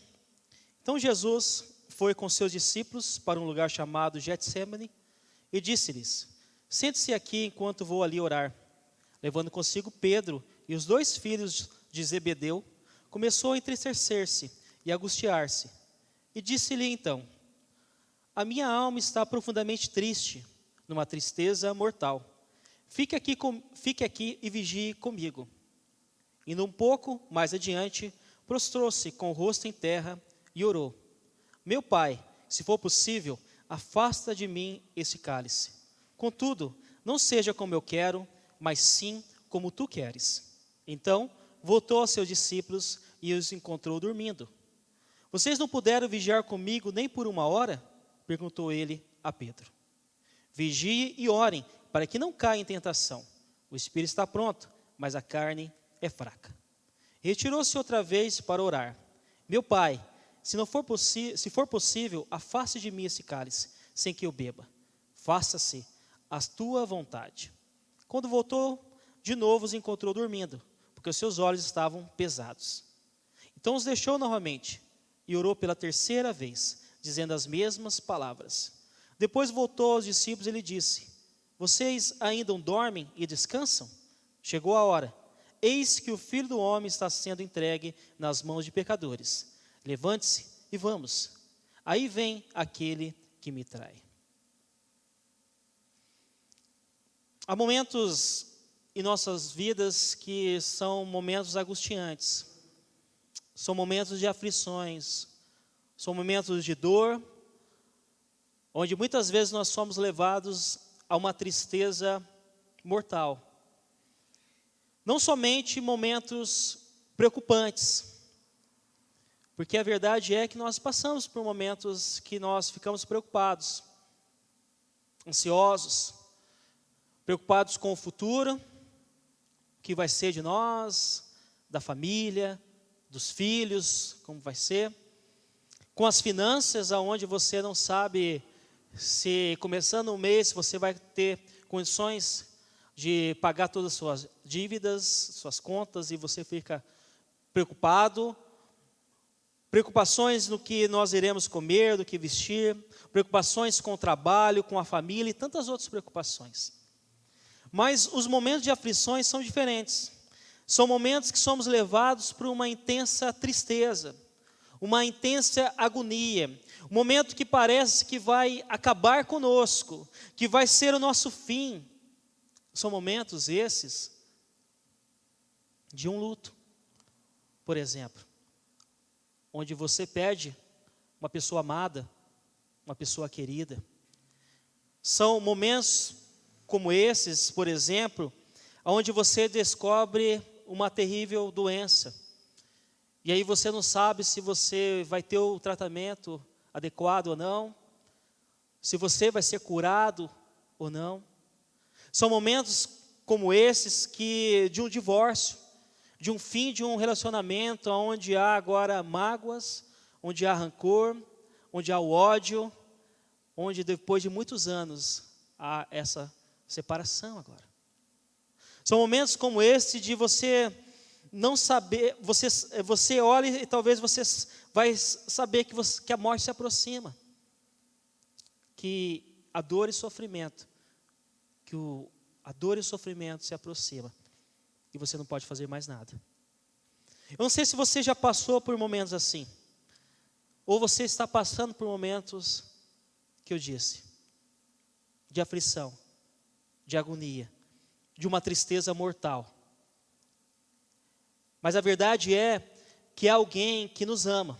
Então Jesus foi com seus discípulos para um lugar chamado Getsêmani e disse-lhes: Sente-se aqui enquanto vou ali orar. Levando consigo Pedro e os 2 filhos de Zebedeu, começou a entristecer-se e angustiar-se. E disse-lhe então: A minha alma está profundamente triste, numa tristeza mortal. Fique aqui e vigie comigo. Indo um pouco mais adiante, prostrou-se com o rosto em terra e orou: Meu pai, se for possível, afasta de mim esse cálice. Contudo, não seja como eu quero, mas sim como tu queres. Então, voltou aos seus discípulos e os encontrou dormindo. Vocês não puderam vigiar comigo nem por 1 hora? Perguntou ele a Pedro. Vigiem e orem, para que não caia em tentação. O espírito está pronto, mas a carne é fraca. Retirou-se outra vez para orar. Meu pai, se for possível, afaste de mim esse cálice, sem que eu beba. Faça-se a tua vontade. Quando voltou, de novo os encontrou dormindo, porque os seus olhos estavam pesados. Então os deixou novamente e orou pela 3ª vez, dizendo as mesmas palavras. Depois voltou aos discípulos e lhe disse: Vocês ainda dormem e descansam? Chegou a hora. Eis que o Filho do Homem está sendo entregue nas mãos de pecadores. Levante-se e vamos. Aí vem aquele que me trai. Há momentos em nossas vidas que são momentos angustiantes. São momentos de aflições. São momentos de dor, onde muitas vezes nós somos levados a uma tristeza mortal. Não somente momentos preocupantes, porque a verdade é que nós passamos por momentos que nós ficamos preocupados, ansiosos, preocupados com o futuro, o que vai ser de nós, da família, dos filhos, como vai ser. Com as finanças, aonde você não sabe se começando o mês você vai ter condições de pagar todas as suas dívidas, suas contas, e você fica preocupado. Preocupações no que nós iremos comer, do que vestir, preocupações com o trabalho, com a família e tantas outras preocupações. Mas os momentos de aflições são diferentes. São momentos que somos levados por uma intensa tristeza, uma intensa agonia, um momento que parece que vai acabar conosco, que vai ser o nosso fim. São momentos esses de um luto, por exemplo, onde você perde uma pessoa amada, uma pessoa querida. São momentos como esses, por exemplo, onde você descobre uma terrível doença. E aí você não sabe se você vai ter o tratamento adequado ou não, se você vai ser curado ou não. São momentos como esses de um divórcio, de um fim de um relacionamento, onde há agora mágoas, onde há rancor, onde há o ódio, onde depois de muitos anos há essa separação agora. São momentos como esse de você não saber, você olha e talvez você vai saber que a morte se aproxima, que a dor e sofrimento, a dor e o sofrimento se aproxima e você não pode fazer mais nada. Eu não sei se você já passou por momentos assim, ou você está passando por momentos que eu disse, de aflição, de agonia, de uma tristeza mortal. Mas a verdade é que há alguém que nos ama.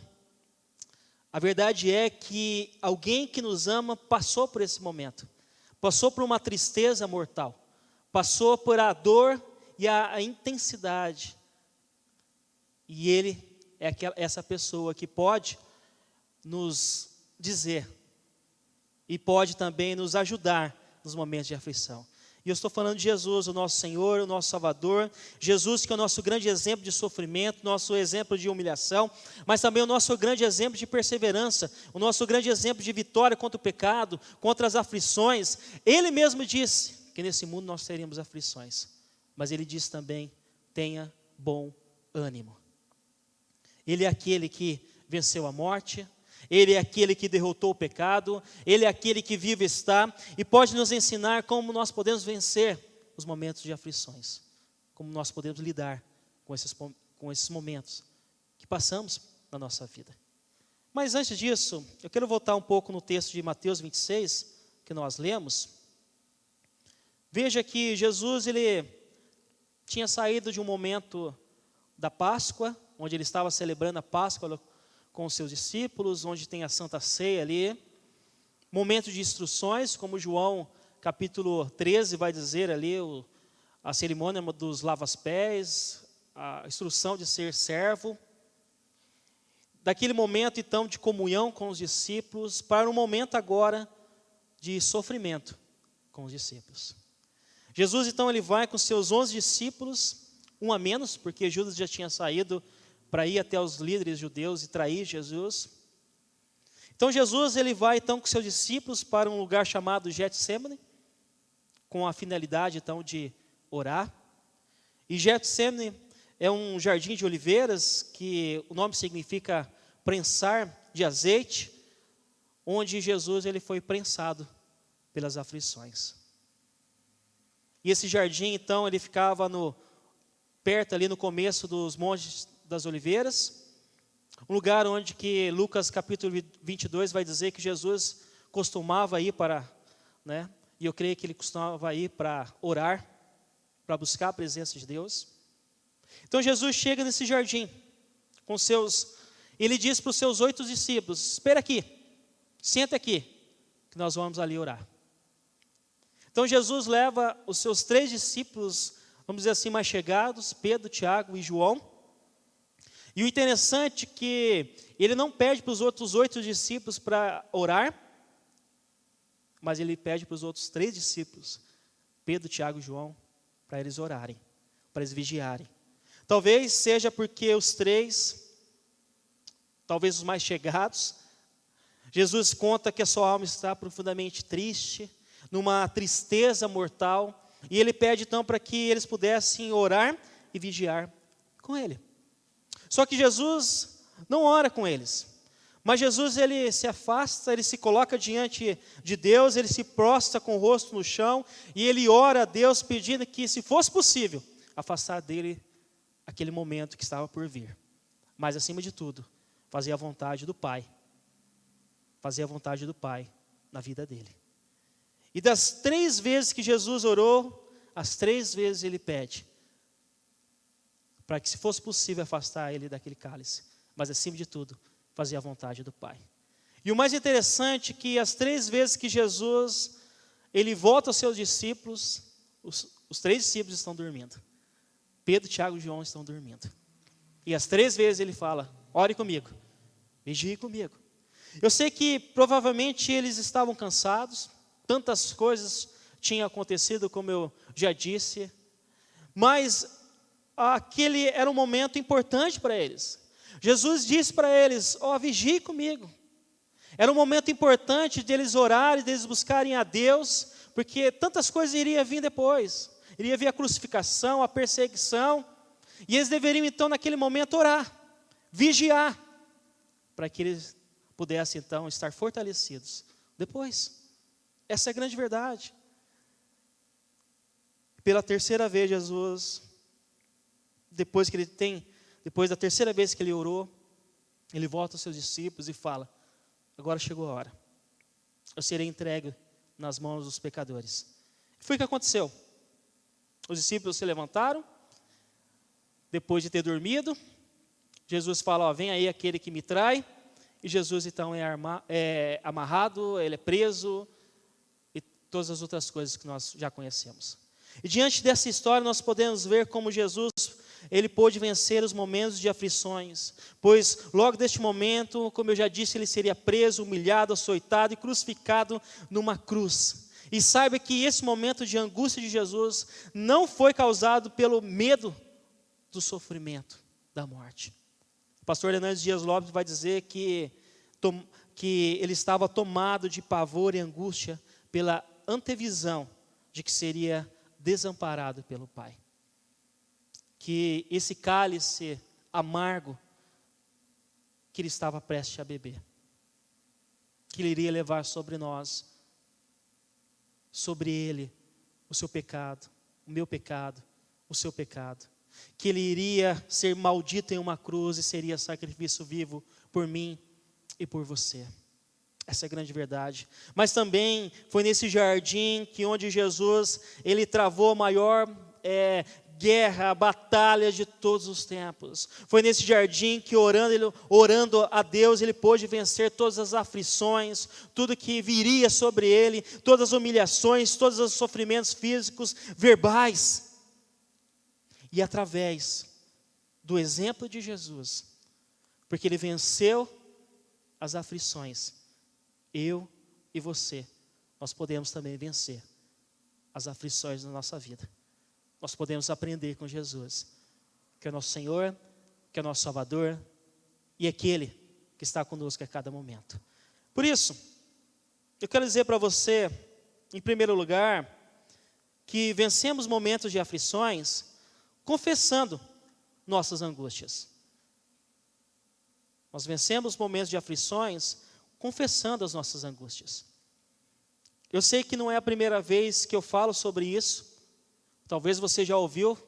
A verdade é que alguém que nos ama passou por esse momento, passou por uma tristeza mortal, passou por a dor e a intensidade. E ele é essa pessoa que pode nos dizer e pode também nos ajudar nos momentos de aflição. E eu estou falando de Jesus, o nosso Senhor, o nosso Salvador. Jesus que é o nosso grande exemplo de sofrimento, nosso exemplo de humilhação, mas também o nosso grande exemplo de perseverança, o nosso grande exemplo de vitória contra o pecado, contra as aflições. Ele mesmo disse que nesse mundo nós teríamos aflições, mas ele disse também, tenha bom ânimo. Ele é aquele que venceu a morte, ele é aquele que derrotou o pecado, ele é aquele que vive está e pode nos ensinar como nós podemos vencer os momentos de aflições, como nós podemos lidar com esses momentos que passamos na nossa vida. Mas antes disso, eu quero voltar um pouco no texto de Mateus 26, que nós lemos. Veja que Jesus, ele tinha saído de um momento da Páscoa, onde ele estava celebrando a Páscoa com os seus discípulos, onde tem a Santa Ceia ali, momento de instruções, como João capítulo 13 vai dizer ali, a cerimônia dos lava-pés, a instrução de ser servo, daquele momento então de comunhão com os discípulos, para um momento agora de sofrimento com os discípulos. Jesus então ele vai com seus 11 discípulos, um a menos, porque Judas já tinha saído para ir até os líderes judeus e trair Jesus. Então Jesus ele vai então com seus discípulos para um lugar chamado Getsemane, com a finalidade então de orar. E Getsemane é um jardim de oliveiras, que o nome significa prensar de azeite, onde Jesus ele foi prensado pelas aflições. E esse jardim então ele ficava perto ali no começo dos montes das Oliveiras, um lugar onde que Lucas capítulo 22 vai dizer que Jesus costumava ir e eu creio que ele costumava ir para orar, para buscar a presença de Deus. Então Jesus chega nesse jardim, ele diz para os seus 8 discípulos, espera aqui, senta aqui, que nós vamos ali orar. Então Jesus leva os seus 3 discípulos, vamos dizer assim, mais chegados, Pedro, Tiago e João. E o interessante é que ele não pede para os outros 8 discípulos para orar, mas ele pede para os outros 3 discípulos, Pedro, Tiago e João, para eles orarem, para eles vigiarem. Talvez seja porque os três, talvez os mais chegados, Jesus conta que a sua alma está profundamente triste, numa tristeza mortal, e ele pede então para que eles pudessem orar e vigiar com ele. Só que Jesus não ora com eles, mas Jesus ele se afasta, ele se coloca diante de Deus, ele se prostra com o rosto no chão, e ele ora a Deus pedindo que, se fosse possível, afastar dele aquele momento que estava por vir. Mas acima de tudo, fazer a vontade do Pai. Fazer a vontade do Pai na vida dele. E das 3 vezes que Jesus orou, as 3 vezes ele pede para que, se fosse possível, afastar ele daquele cálice. Mas acima de tudo, fazer a vontade do Pai. E o mais interessante é que as 3 vezes que Jesus ele volta aos seus discípulos, os 3 discípulos estão dormindo. Pedro, Tiago e João estão dormindo. E as 3 vezes ele fala: ore comigo, vigie comigo. Eu sei que provavelmente eles estavam cansados, tantas coisas tinham acontecido, como eu já disse, mas aquele era um momento importante para eles. Jesus disse para eles: vigie comigo. Era um momento importante de eles orarem, de eles buscarem a Deus, porque tantas coisas iriam vir depois. Iria vir a crucificação, a perseguição, e eles deveriam então naquele momento orar, vigiar, para que eles pudessem então estar fortalecidos depois. Essa é a grande verdade. Pela 3ª vez Jesus, depois da 3ª vez que ele orou, ele volta aos seus discípulos e fala: agora chegou a hora, eu serei entregue nas mãos dos pecadores. E foi o que aconteceu. Os discípulos se levantaram, depois de ter dormido. Jesus fala: vem aí aquele que me trai. E Jesus então é amarrado, ele é preso, e todas as outras coisas que nós já conhecemos. E diante dessa história nós podemos ver como Jesus, ele pôde vencer os momentos de aflições, pois logo deste momento, como eu já disse, ele seria preso, humilhado, açoitado e crucificado numa cruz. E saiba que esse momento de angústia de Jesus não foi causado pelo medo do sofrimento, da morte. O pastor Hernandes Dias Lopes vai dizer que ele estava tomado de pavor e angústia pela antevisão de que seria desamparado pelo Pai. Que esse cálice amargo que ele estava prestes a beber, que ele iria levar sobre nós, sobre ele, o seu pecado, o meu pecado, o seu pecado. Que ele iria ser maldito em uma cruz e seria sacrifício vivo por mim e por você. Essa é a grande verdade. Mas também foi nesse jardim que onde Jesus, ele travou a maior guerra, batalha de todos os tempos. Foi nesse jardim que orando a Deus, ele pôde vencer todas as aflições, tudo que viria sobre ele, todas as humilhações, todos os sofrimentos físicos, verbais. E através do exemplo de Jesus, porque ele venceu as aflições, eu e você, nós podemos também vencer as aflições da nossa vida. Nós podemos aprender com Jesus, que é nosso Senhor, que é nosso Salvador, e aquele que está conosco a cada momento. Por isso, eu quero dizer para você, em primeiro lugar, que vencemos momentos de aflições confessando nossas angústias. Nós vencemos momentos de aflições confessando as nossas angústias. Eu sei que não é a primeira vez que eu falo sobre isso. Talvez você já ouviu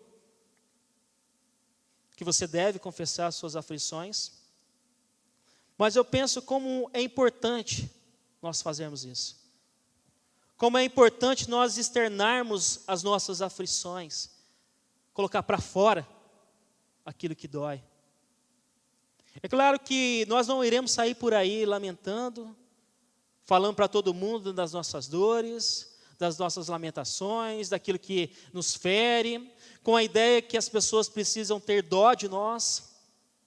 que você deve confessar as suas aflições. Mas eu penso como é importante nós fazermos isso. Como é importante nós externarmos as nossas aflições. Colocar para fora aquilo que dói. É claro que nós não iremos sair por aí lamentando, falando para todo mundo das nossas dores, das nossas lamentações, daquilo que nos fere, com a ideia que as pessoas precisam ter dó de nós,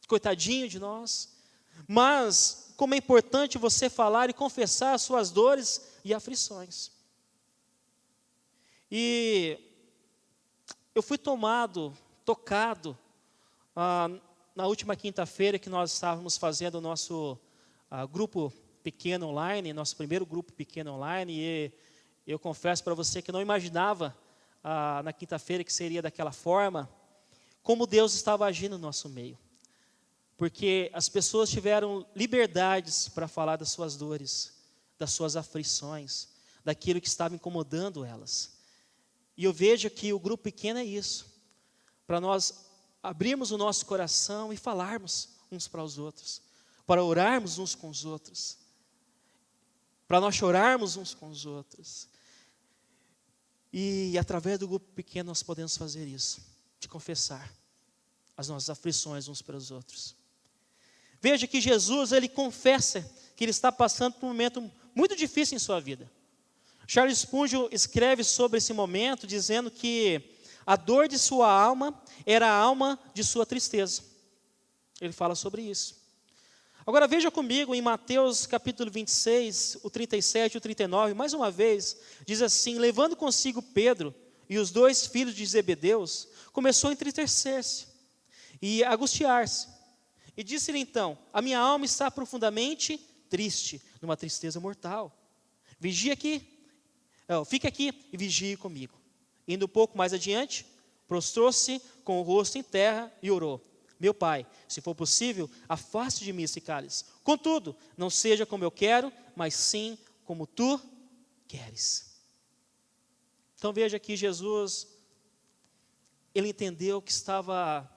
coitadinho de nós. Mas como é importante você falar e confessar as suas dores e aflições. E eu fui tocado Na última quinta-feira que nós estávamos fazendo o nosso grupo pequeno online, nosso primeiro grupo pequeno online, e eu confesso para você que não imaginava na quinta-feira que seria daquela forma, como Deus estava agindo no nosso meio. Porque as pessoas tiveram liberdades para falar das suas dores, das suas aflições, daquilo que estava incomodando elas. E eu vejo que o grupo pequeno é isso, para nós abrirmos o nosso coração e falarmos uns para os outros, para orarmos uns com os outros, para nós chorarmos uns com os outros. E através do grupo pequeno nós podemos fazer isso, de confessar as nossas aflições uns para os outros. Veja que Jesus, ele confessa que ele está passando por um momento muito difícil em sua vida. Charles Spurgeon escreve sobre esse momento, dizendo que a dor de sua alma era a alma de sua tristeza. Ele fala sobre isso. Agora veja comigo em Mateus capítulo 26, o 37 e o 39, mais uma vez, diz assim: levando consigo Pedro e os 2 filhos de Zebedeus, começou a entristecer-se e angustiar-se. E disse-lhe então: a minha alma está profundamente triste, numa tristeza mortal. Fique aqui e vigie comigo. Indo um pouco mais adiante, prostrou-se com o rosto em terra e orou: meu pai, se for possível, afaste de mim esse cálice. Contudo, não seja como eu quero, mas sim como tu queres. Então veja que Jesus, ele entendeu que estava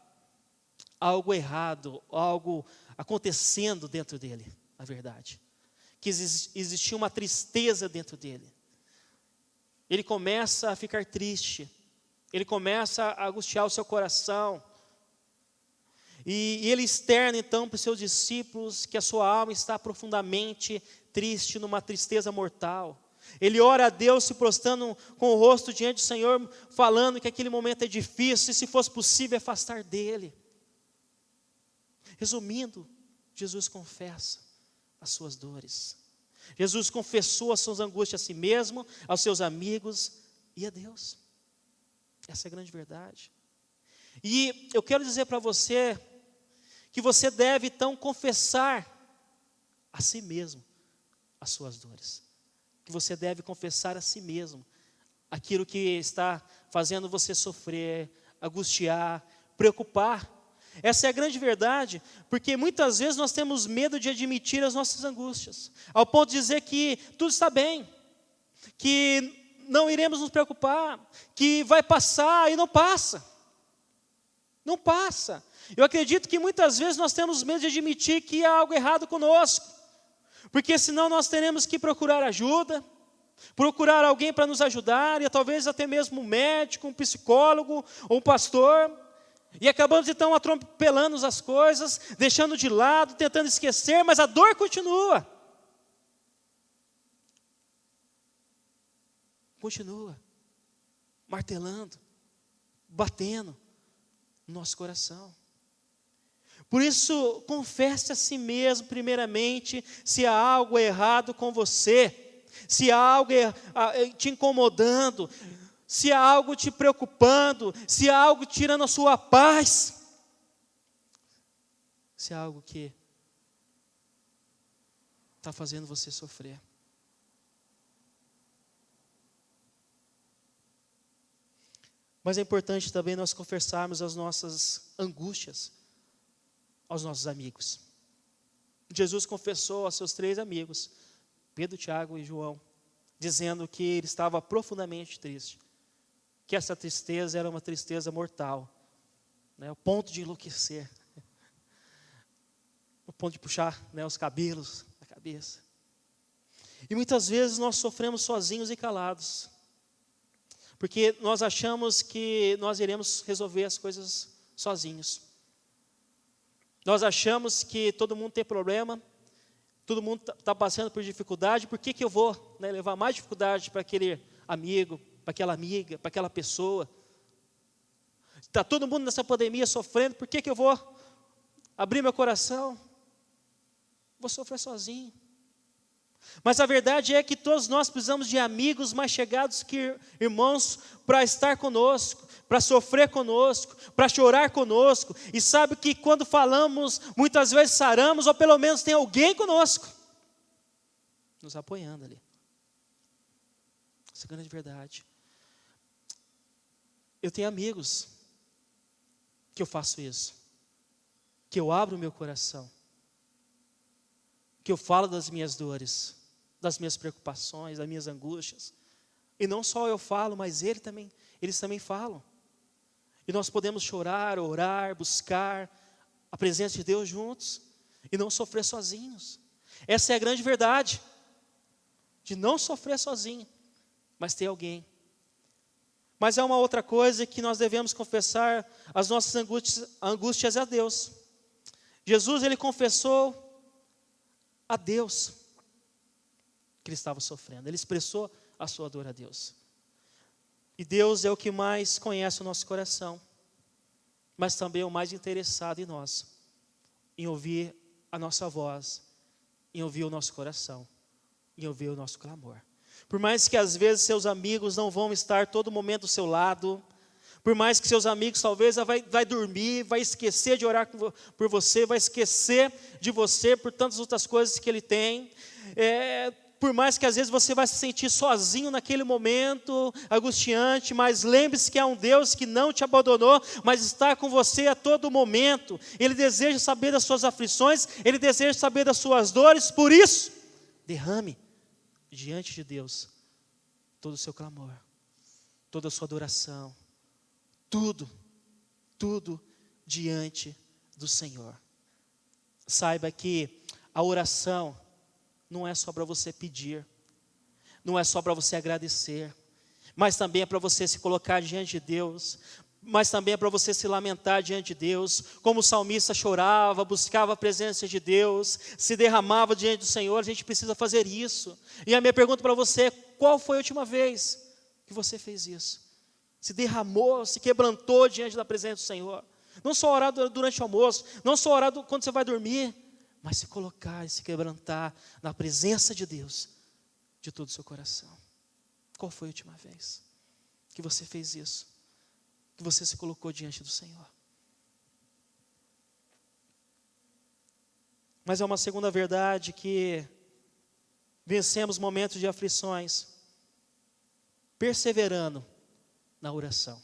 algo errado, algo acontecendo dentro dele, na verdade. Que existia uma tristeza dentro dele. Ele começa a ficar triste, ele começa a angustiar o seu coração. E ele externa então para os seus discípulos que a sua alma está profundamente triste, numa tristeza mortal. Ele ora a Deus se prostrando com o rosto diante do Senhor, falando que aquele momento é difícil e se fosse possível afastar dele. Resumindo, Jesus confessa as suas dores. Jesus confessou as suas angústias a si mesmo, aos seus amigos e a Deus. Essa é a grande verdade. E eu quero dizer para você que você deve então confessar a si mesmo as suas dores. Que você deve confessar a si mesmo aquilo que está fazendo você sofrer, angustiar, preocupar. Essa é a grande verdade, porque muitas vezes nós temos medo de admitir as nossas angústias, ao ponto de dizer que tudo está bem, que não iremos nos preocupar, que vai passar e não passa. Não passa. Eu acredito que muitas vezes nós temos medo de admitir que há algo errado conosco, porque senão nós teremos que procurar ajuda, procurar alguém para nos ajudar, e talvez até mesmo um médico, um psicólogo ou um pastor, e acabamos então atropelando as coisas, deixando de lado, tentando esquecer, mas a dor continua. Continua, martelando, batendo no nosso coração. Por isso, confesse a si mesmo, primeiramente, se há algo errado com você, se há algo te incomodando, se há algo te preocupando, se há algo tirando a sua paz, se há algo que está fazendo você sofrer. Mas é importante também nós confessarmos as nossas angústias aos nossos amigos. Jesus confessou aos seus 3 amigos, Pedro, Tiago e João, dizendo que ele estava profundamente triste, que essa tristeza era uma tristeza mortal, ao ponto de enlouquecer, ao ponto de puxar os cabelos da cabeça. E muitas vezes nós sofremos sozinhos e calados, porque nós achamos que nós iremos resolver as coisas sozinhos. Nós achamos que todo mundo tem problema, todo mundo está passando por dificuldade, por que eu vou levar mais dificuldade para aquele amigo, para aquela amiga, para aquela pessoa? Está todo mundo nessa pandemia sofrendo, por que eu vou abrir meu coração? Vou sofrer sozinho. Mas a verdade é que todos nós precisamos de amigos mais chegados que irmãos para estar conosco, para sofrer conosco, para chorar conosco. E sabe que quando falamos, muitas vezes saramos, ou pelo menos tem alguém conosco, nos apoiando ali. Essa é a grande verdade. Eu tenho amigos que eu faço isso, que eu abro o meu coração, que eu falo das minhas dores, das minhas preocupações, das minhas angústias. E não só eu falo, mas eles também falam. E nós podemos chorar, orar, buscar a presença de Deus juntos e não sofrer sozinhos. Essa é a grande verdade, de não sofrer sozinho, mas ter alguém. Mas há uma outra coisa que nós devemos confessar as nossas angústias a Deus. Jesus, ele confessou a Deus que ele estava sofrendo. Ele expressou a sua dor a Deus. E Deus é o que mais conhece o nosso coração, mas também é o mais interessado em nós, em ouvir a nossa voz, em ouvir o nosso coração, em ouvir o nosso clamor. Por mais que às vezes seus amigos não vão estar todo momento do seu lado, por mais que seus amigos talvez vai dormir, vai esquecer de orar por você, vai esquecer de você por tantas outras coisas que ele tem, por mais que às vezes você vai se sentir sozinho naquele momento angustiante, mas lembre-se que há um Deus que não te abandonou, mas está com você a todo momento. Ele deseja saber das suas aflições, Ele deseja saber das suas dores, por isso, derrame diante de Deus todo o seu clamor, toda a sua adoração, tudo diante do Senhor. Saiba que a oração não é só para você pedir, não é só para você agradecer, mas também é para você se colocar diante de Deus, mas também é para você se lamentar diante de Deus, como o salmista chorava, buscava a presença de Deus, se derramava diante do Senhor. A gente precisa fazer isso. E a minha pergunta para você é: qual foi a última vez que você fez isso? Se derramou, se quebrantou diante da presença do Senhor. Não só orar durante o almoço, não só orar quando você vai dormir, mas se colocar e se quebrantar na presença de Deus, de todo o seu coração. Qual foi a última vez que você fez isso? Que você se colocou diante do Senhor? Mas é uma segunda verdade, que vencemos momentos de aflições perseverando na oração.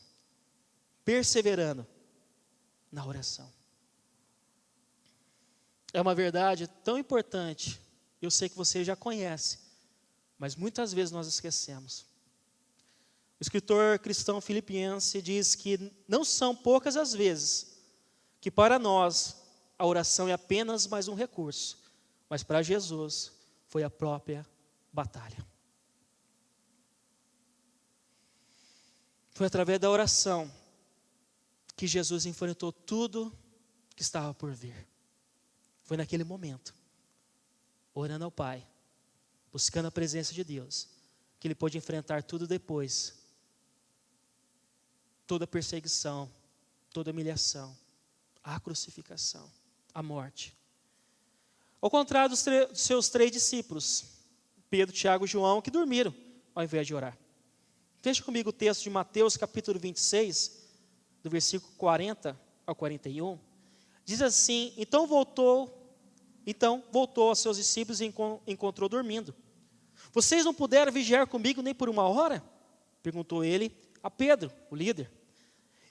Perseverando na oração. É uma verdade tão importante, eu sei que você já conhece, mas muitas vezes nós esquecemos. O escritor cristão filipense diz que não são poucas as vezes que para nós a oração é apenas mais um recurso, mas para Jesus foi a própria batalha. Foi através da oração que Jesus enfrentou tudo que estava por vir. Foi naquele momento, orando ao Pai, buscando a presença de Deus, que ele pôde enfrentar tudo depois. Toda perseguição, toda humilhação, a crucificação, a morte. Ao contrário dos seus 3 discípulos, Pedro, Tiago e João, que dormiram ao invés de orar. Veja comigo o texto de Mateus capítulo 26, do versículo 40 ao 41. Diz assim: Então voltou aos seus discípulos e encontrou dormindo. Vocês não puderam vigiar comigo nem por 1 hora? Perguntou ele a Pedro, o líder.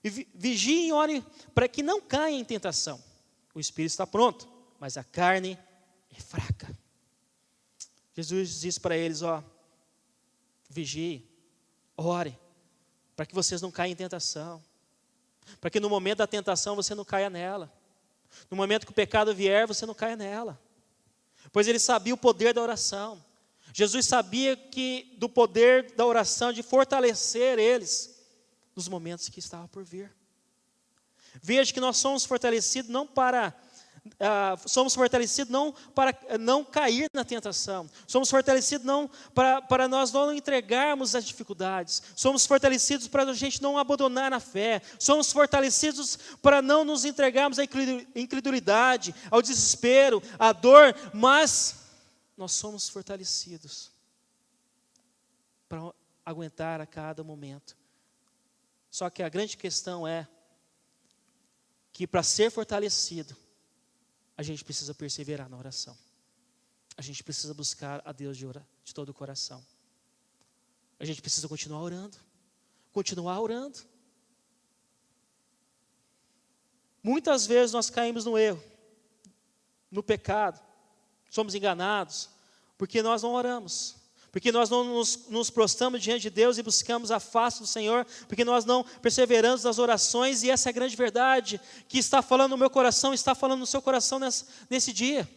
E vigiem e orem para que não caia em tentação. O espírito está pronto, mas a carne é fraca. Jesus diz para eles: vigie, ore, para que vocês não caiam em tentação. Para que no momento da tentação você não caia nela. No momento que o pecado vier, você não caia nela. Pois ele sabia o poder da oração. Jesus sabia do poder da oração, de fortalecer eles nos momentos que estavam por vir. Veja que nós somos fortalecidos não para não cair na tentação. Somos fortalecidos não para nós não entregarmos as dificuldades. Somos fortalecidos para a gente não abandonar a fé. Somos fortalecidos para não nos entregarmos à incredulidade, ao desespero, à dor, mas nós somos fortalecidos para aguentar a cada momento. Só que a grande questão é que para ser fortalecido, a gente precisa perseverar na oração. A gente precisa buscar a Deus de todo o coração. A gente precisa continuar orando. Continuar orando. Muitas vezes nós caímos no erro, no pecado, somos enganados, porque nós não oramos, porque nós não nos prostramos diante de Deus e buscamos a face do Senhor, porque nós não perseveramos nas orações, e essa é a grande verdade que está falando no meu coração, está falando no seu coração nesse dia.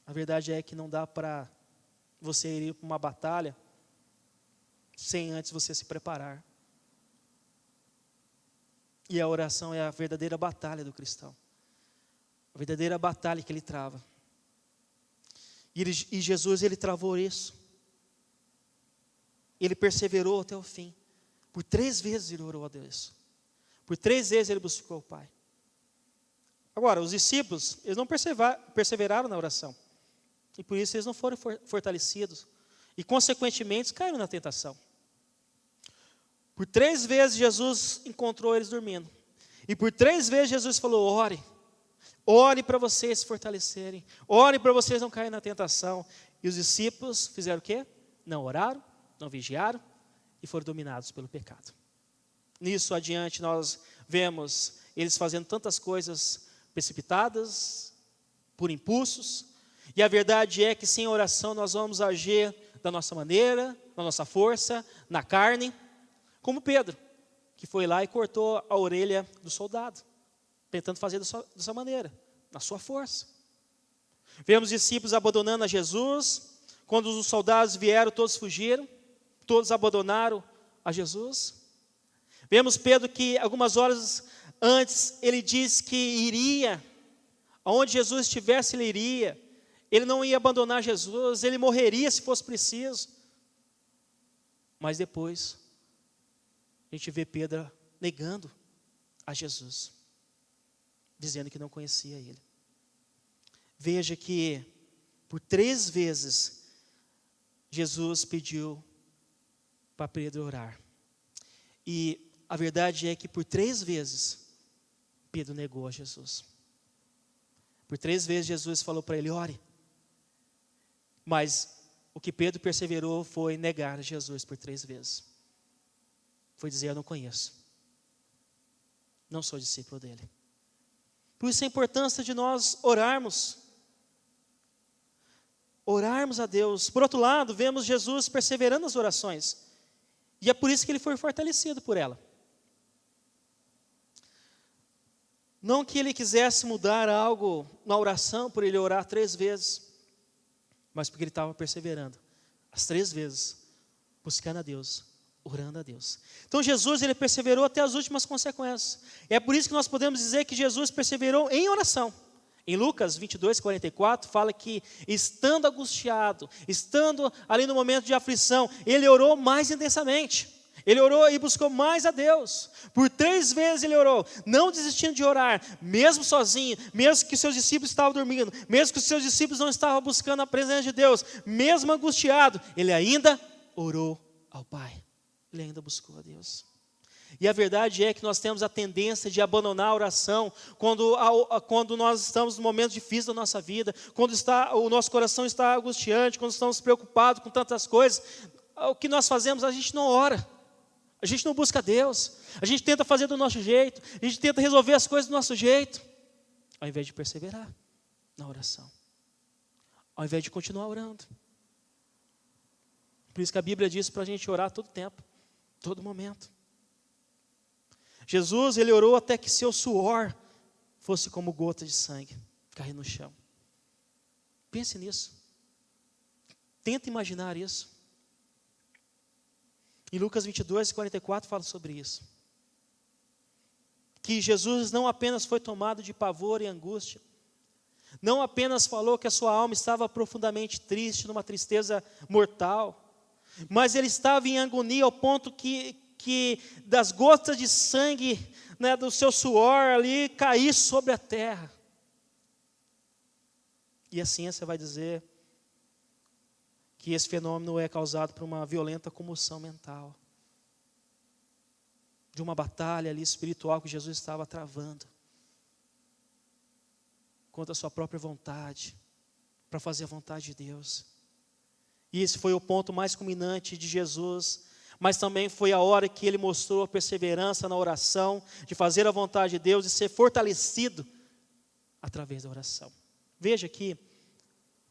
A verdade é que não dá para você ir para uma batalha sem antes você se preparar. E a oração é a verdadeira batalha do cristão. A verdadeira batalha que ele trava. E Jesus, ele travou isso. Ele perseverou até o fim. Por 3 vezes ele orou a Deus. Por 3 vezes ele buscou o Pai. Agora, os discípulos, eles não perseveraram na oração. E por isso eles não foram fortalecidos. E consequentemente caíram na tentação. Por 3 vezes Jesus encontrou eles dormindo. E por 3 vezes Jesus falou: ore. Ore para vocês se fortalecerem. Ore para vocês não caírem na tentação. E os discípulos fizeram o quê? Não oraram, não vigiaram e foram dominados pelo pecado. Nisso adiante nós vemos eles fazendo tantas coisas precipitadas, por impulsos. E a verdade é que sem oração nós vamos agir da nossa maneira, na nossa força, na carne. Como Pedro, que foi lá e cortou a orelha do soldado, tentando fazer dessa maneira, na sua força. Vemos discípulos abandonando a Jesus. Quando os soldados vieram, todos fugiram, todos abandonaram a Jesus. Vemos Pedro que algumas horas antes ele disse que iria, aonde Jesus estivesse ele iria. Ele não ia abandonar Jesus, ele morreria se fosse preciso. Mas depois a gente vê Pedro negando a Jesus, dizendo que não conhecia ele. Veja que por 3 vezes Jesus pediu para Pedro orar. E a verdade é que por 3 vezes Pedro negou a Jesus. Por 3 vezes Jesus falou para ele: ore. Mas o que Pedro perseverou foi negar a Jesus por 3 vezes. Foi dizer: eu não conheço. Não sou discípulo dele. Por isso a importância de nós orarmos. Orarmos a Deus. Por outro lado, vemos Jesus perseverando nas orações. E é por isso que ele foi fortalecido por ela. Não que ele quisesse mudar algo na oração, por ele orar 3 vezes. Mas porque ele estava perseverando. As 3 vezes. Buscando a Deus. Orando a Deus. Então Jesus, ele perseverou até as últimas consequências. É por isso que nós podemos dizer que Jesus perseverou em oração. Em Lucas 22:44 fala que estando angustiado, estando ali no momento de aflição, ele orou mais intensamente. Ele orou e buscou mais a Deus. Por 3 vezes ele orou, não desistindo de orar, mesmo sozinho, mesmo que seus discípulos estavam dormindo, mesmo que os seus discípulos não estavam buscando a presença de Deus, mesmo angustiado, ele ainda orou ao Pai. Ele ainda buscou a Deus. E a verdade é que nós temos a tendência de abandonar a oração quando nós estamos no momento difícil da nossa vida, quando o nosso coração está angustiante, quando estamos preocupados com tantas coisas. O que nós fazemos? A gente não ora, a gente não busca a Deus, a gente tenta fazer do nosso jeito, a gente tenta resolver as coisas do nosso jeito, ao invés de perseverar na oração, ao invés de continuar orando. Por isso que a Bíblia diz para a gente orar todo tempo, todo momento. Jesus, ele orou até que seu suor fosse como gota de sangue cair no chão. Pense nisso. Tenta imaginar isso. Em Lucas 22:44 fala sobre isso. Que Jesus não apenas foi tomado de pavor e angústia, não apenas falou que a sua alma estava profundamente triste, numa tristeza mortal, mas ele estava em agonia ao ponto que das gotas de sangue, né, do seu suor ali, cair sobre a terra. E a ciência vai dizer que esse fenômeno é causado por uma violenta comoção mental, de uma batalha ali espiritual que Jesus estava travando contra a sua própria vontade, para fazer a vontade de Deus. E esse foi o ponto mais culminante de Jesus, mas também foi a hora que ele mostrou a perseverança na oração, de fazer a vontade de Deus e ser fortalecido através da oração. Veja que,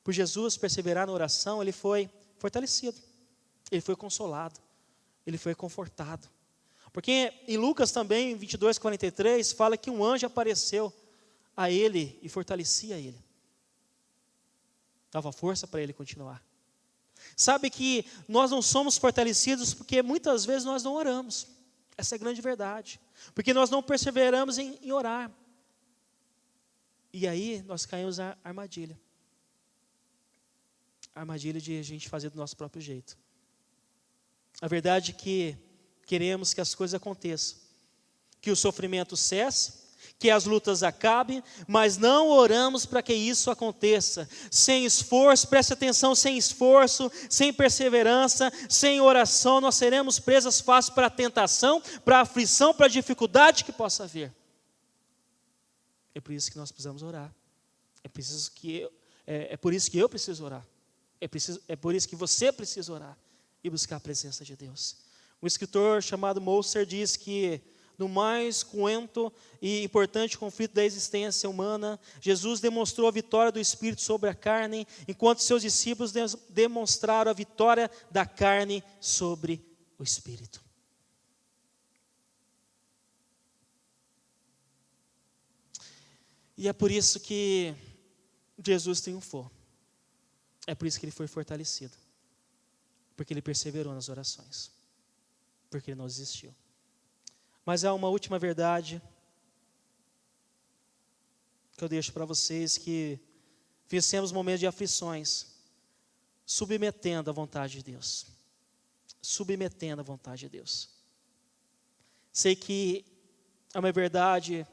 por Jesus perseverar na oração, ele foi fortalecido, ele foi consolado, ele foi confortado. Porque em Lucas também, em 22:43, fala que um anjo apareceu a ele e fortalecia ele. Dava força para ele continuar. Sabe que nós não somos fortalecidos porque muitas vezes nós não oramos. Essa é a grande verdade. Porque nós não perseveramos em orar. E aí nós caímos na armadilha. A armadilha de a gente fazer do nosso próprio jeito. A verdade é que queremos que as coisas aconteçam. Que o sofrimento cesse, que as lutas acabem, mas não oramos para que isso aconteça. Sem esforço, preste atenção, sem esforço, sem perseverança, sem oração, nós seremos presas fácil para a tentação, para a aflição, para a dificuldade que possa haver. É por isso que nós precisamos orar. É por isso que eu preciso orar. É por isso que você precisa orar e buscar a presença de Deus. Um escritor chamado Moser diz que no mais cruento e importante conflito da existência humana, Jesus demonstrou a vitória do Espírito sobre a carne, enquanto seus discípulos demonstraram a vitória da carne sobre o Espírito. E é por isso que Jesus triunfou. É por isso que ele foi fortalecido. Porque ele perseverou nas orações. Porque ele não desistiu. Mas há uma última verdade que eu deixo para vocês, que vencemos momentos de aflições, submetendo à vontade de Deus. Submetendo à vontade de Deus. Sei que é uma verdade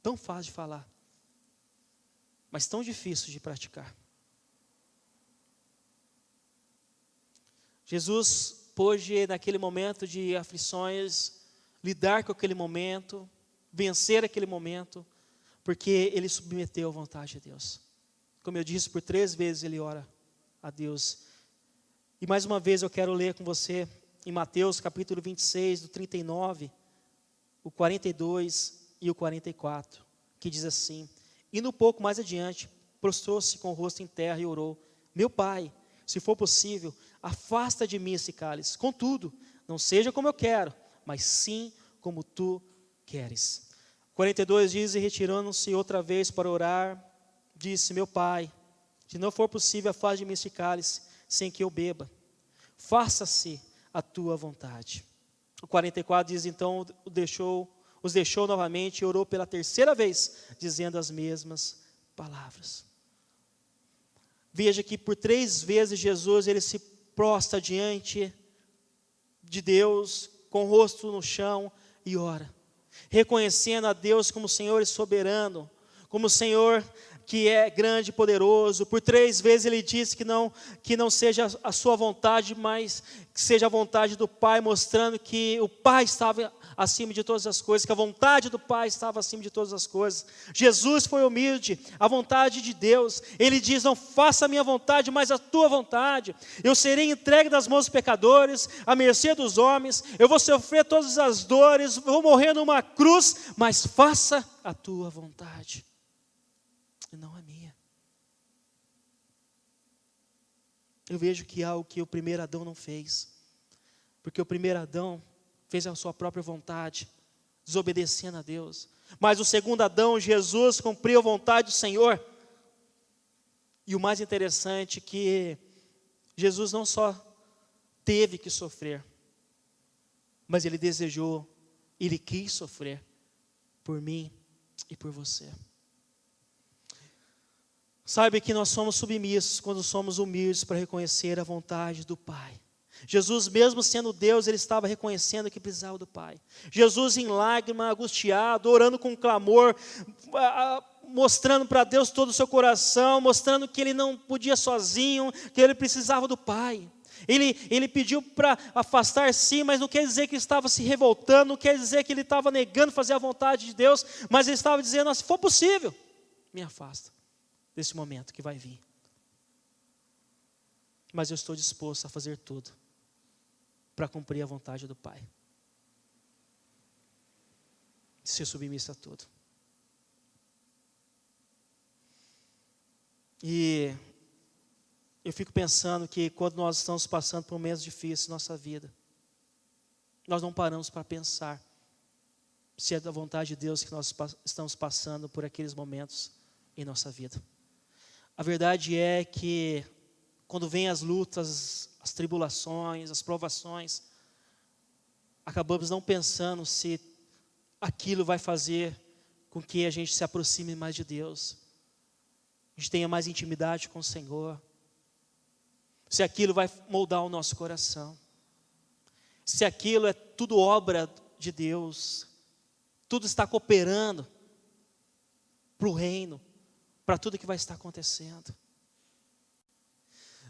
tão fácil de falar, mas tão difícil de praticar. Jesus pôde, naquele momento de aflições, lidar com aquele momento, vencer aquele momento, porque ele submeteu à vontade de Deus. Como eu disse, por 3 vezes ele ora a Deus. E mais uma vez eu quero ler com você em Mateus capítulo 26, do 39, o 42 e o 44, que diz assim: indo um pouco mais adiante, prostrou-se com o rosto em terra e orou: meu Pai, se for possível, afasta de mim esse cálice. Contudo, não seja como eu quero, mas sim como tu queres. 42 diz: e retirando-se outra vez para orar, disse: meu Pai, se não for possível, afaste de mim esse cálice, sem que eu beba. Faça-se a tua vontade. O 44 diz: então os deixou novamente e orou pela 3ª vez, dizendo as mesmas palavras. Veja que por 3 vezes Jesus ele se prostra diante de Deus, com o rosto no chão, e ora, reconhecendo a Deus como Senhor e soberano, como Senhor que é grande e poderoso. Por 3 vezes ele disse que não seja a sua vontade, mas que seja a vontade do Pai, mostrando que o Pai estava acima de todas as coisas, que a vontade do Pai estava acima de todas as coisas. Jesus foi humilde à vontade de Deus. Ele diz: não faça a minha vontade, mas a tua vontade. Eu serei entregue das mãos dos pecadores, à mercê dos homens, eu vou sofrer todas as dores, vou morrer numa cruz, mas faça a tua vontade e não a minha. Eu vejo que é algo que o primeiro Adão não fez, porque o primeiro Adão fez a sua própria vontade, desobedecendo a Deus. Mas o segundo Adão, Jesus, cumpriu a vontade do Senhor. E o mais interessante é que Jesus não só teve que sofrer, mas ele desejou, ele quis sofrer por mim e por você. Saiba que nós somos submissos quando somos humildes para reconhecer a vontade do Pai. Jesus, mesmo sendo Deus, ele estava reconhecendo que precisava do Pai. Jesus, em lágrima, angustiado, orando com clamor, mostrando para Deus todo o seu coração, mostrando que ele não podia sozinho, que ele precisava do Pai. Ele pediu para afastar sim, mas não quer dizer que ele estava se revoltando, não quer dizer que ele estava negando fazer a vontade de Deus, mas ele estava dizendo, se for possível, me afasta desse momento que vai vir. Mas eu estou disposto a fazer tudo para cumprir a vontade do Pai. Ser submisso a tudo. E eu fico pensando que quando nós estamos passando por momentos difíceis em nossa vida, nós não paramos para pensar se é da vontade de Deus que nós estamos passando por aqueles momentos em nossa vida. A verdade é que quando vêm as lutas, as tribulações, as provações, acabamos não pensando se aquilo vai fazer com que a gente se aproxime mais de Deus, a gente tenha mais intimidade com o Senhor, se aquilo vai moldar o nosso coração, se aquilo é tudo obra de Deus, tudo está cooperando para o reino, para tudo que vai estar acontecendo.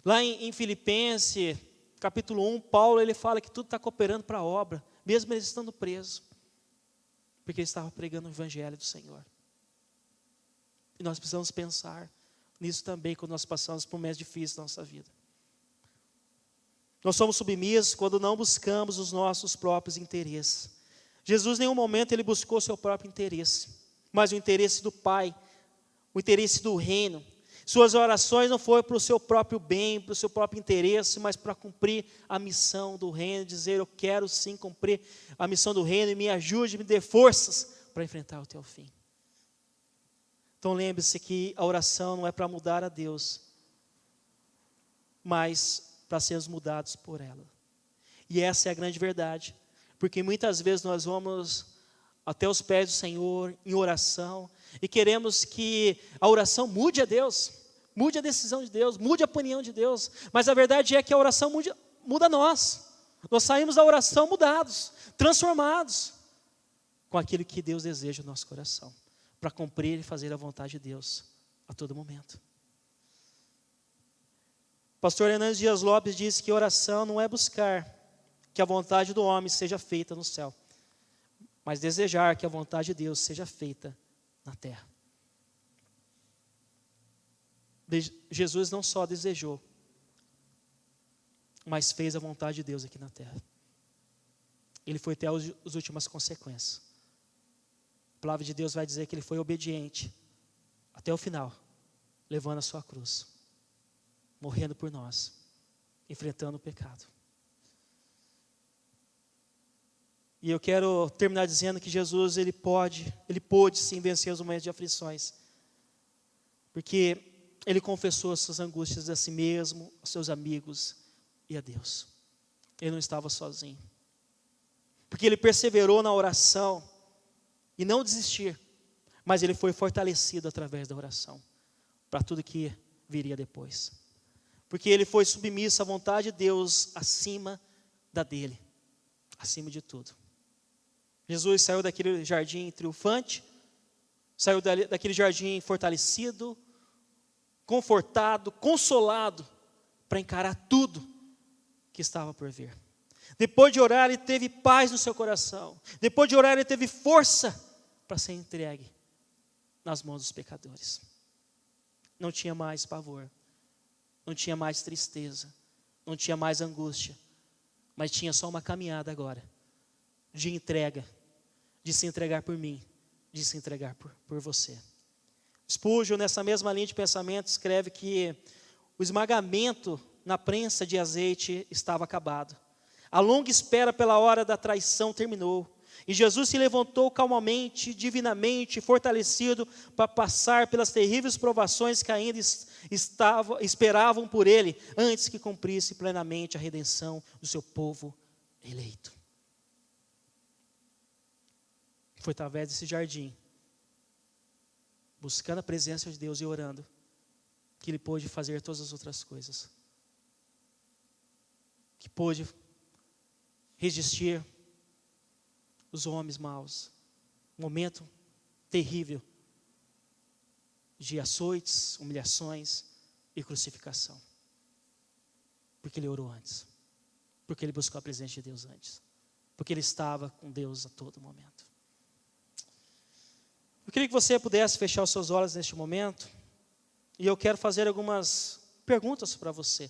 Lá em Filipenses, capítulo 1, Paulo ele fala que tudo está cooperando para a obra, mesmo ele estando preso, porque ele estava pregando o evangelho do Senhor. E nós precisamos pensar nisso também quando nós passamos por momentos difíceis da nossa vida. Nós somos submissos quando não buscamos os nossos próprios interesses. Jesus em nenhum momento ele buscou seu próprio interesse, mas o interesse do Pai, o interesse do reino. Suas orações não foram para o seu próprio bem, para o seu próprio interesse, mas para cumprir a missão do reino, dizer, eu quero sim cumprir a missão do reino, e me ajude, me dê forças para enfrentar o teu fim. Então lembre-se que a oração não é para mudar a Deus, mas para sermos mudados por ela. E essa é a grande verdade, porque muitas vezes nós vamos até os pés do Senhor em oração, e queremos que a oração mude a Deus, mude a decisão de Deus, mude a opinião de Deus, mas a verdade é que a oração muda nós saímos da oração mudados, transformados, com aquilo que Deus deseja no nosso coração, para cumprir e fazer a vontade de Deus a todo momento. Pastor Hernandes Dias Lopes disse que oração não é buscar que a vontade do homem seja feita no céu, mas desejar que a vontade de Deus seja feita na terra. Jesus não só desejou, mas fez a vontade de Deus aqui na terra. Ele foi até as últimas consequências. A palavra de Deus vai dizer que ele foi obediente até o final, levando a sua cruz, morrendo por nós, enfrentando o pecado. E eu quero terminar dizendo que Jesus, ele pôde sim vencer os momentos de aflições, porque ele confessou as suas angústias a si mesmo, aos seus amigos e a Deus. Ele não estava sozinho, porque ele perseverou na oração e não desistir, mas ele foi fortalecido através da oração, para tudo que viria depois, porque ele foi submisso à vontade de Deus acima da dele, acima de tudo. Jesus saiu daquele jardim triunfante, saiu daquele jardim fortalecido, confortado, consolado, para encarar tudo que estava por vir. Depois de orar, ele teve paz no seu coração. Depois de orar, ele teve força para ser entregue nas mãos dos pecadores. Não tinha mais pavor, não tinha mais tristeza, não tinha mais angústia, mas tinha só uma caminhada agora, de entrega, de se entregar por mim, de se entregar por você. Spurgeon, nessa mesma linha de pensamento, escreve que o esmagamento na prensa de azeite estava acabado. A longa espera pela hora da traição terminou. E Jesus se levantou calmamente, divinamente, fortalecido para passar pelas terríveis provações que ainda esperavam por ele, antes que cumprisse plenamente a redenção do seu povo eleito. Foi através desse jardim, buscando a presença de Deus e orando, que ele pôde fazer todas as outras coisas. Que pôde resistir os homens maus. Um momento terrível de açoites, humilhações e crucificação. Porque ele orou antes. Porque ele buscou a presença de Deus antes. Porque ele estava com Deus a todo momento. Eu queria que você pudesse fechar os seus olhos neste momento. E eu quero fazer algumas perguntas para você.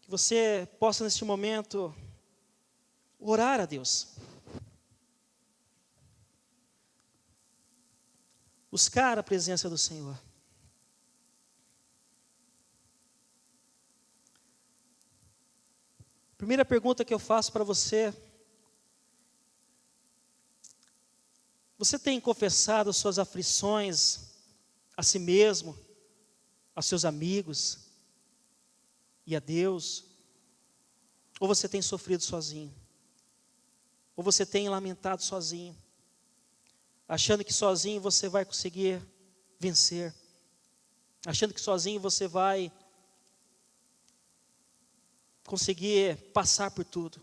Que você possa neste momento orar a Deus. Buscar a presença do Senhor. Primeira pergunta que eu faço para você: você tem confessado suas aflições a si mesmo, aos seus amigos e a Deus? Ou você tem sofrido sozinho? Ou você tem lamentado sozinho, achando que sozinho você vai conseguir vencer, achando que sozinho você vai conseguir passar por tudo?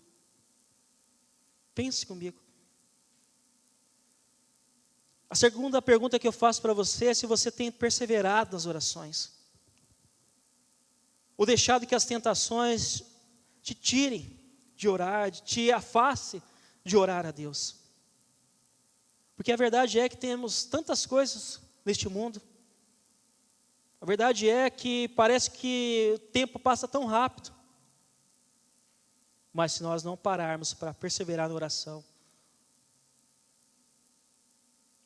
Pense comigo. A segunda pergunta que eu faço para você é se você tem perseverado nas orações, ou deixado que as tentações te tirem de orar, te afaste de orar a Deus. Porque a verdade é que temos tantas coisas neste mundo. A verdade é que parece que o tempo passa tão rápido. Mas se nós não pararmos para perseverar na oração,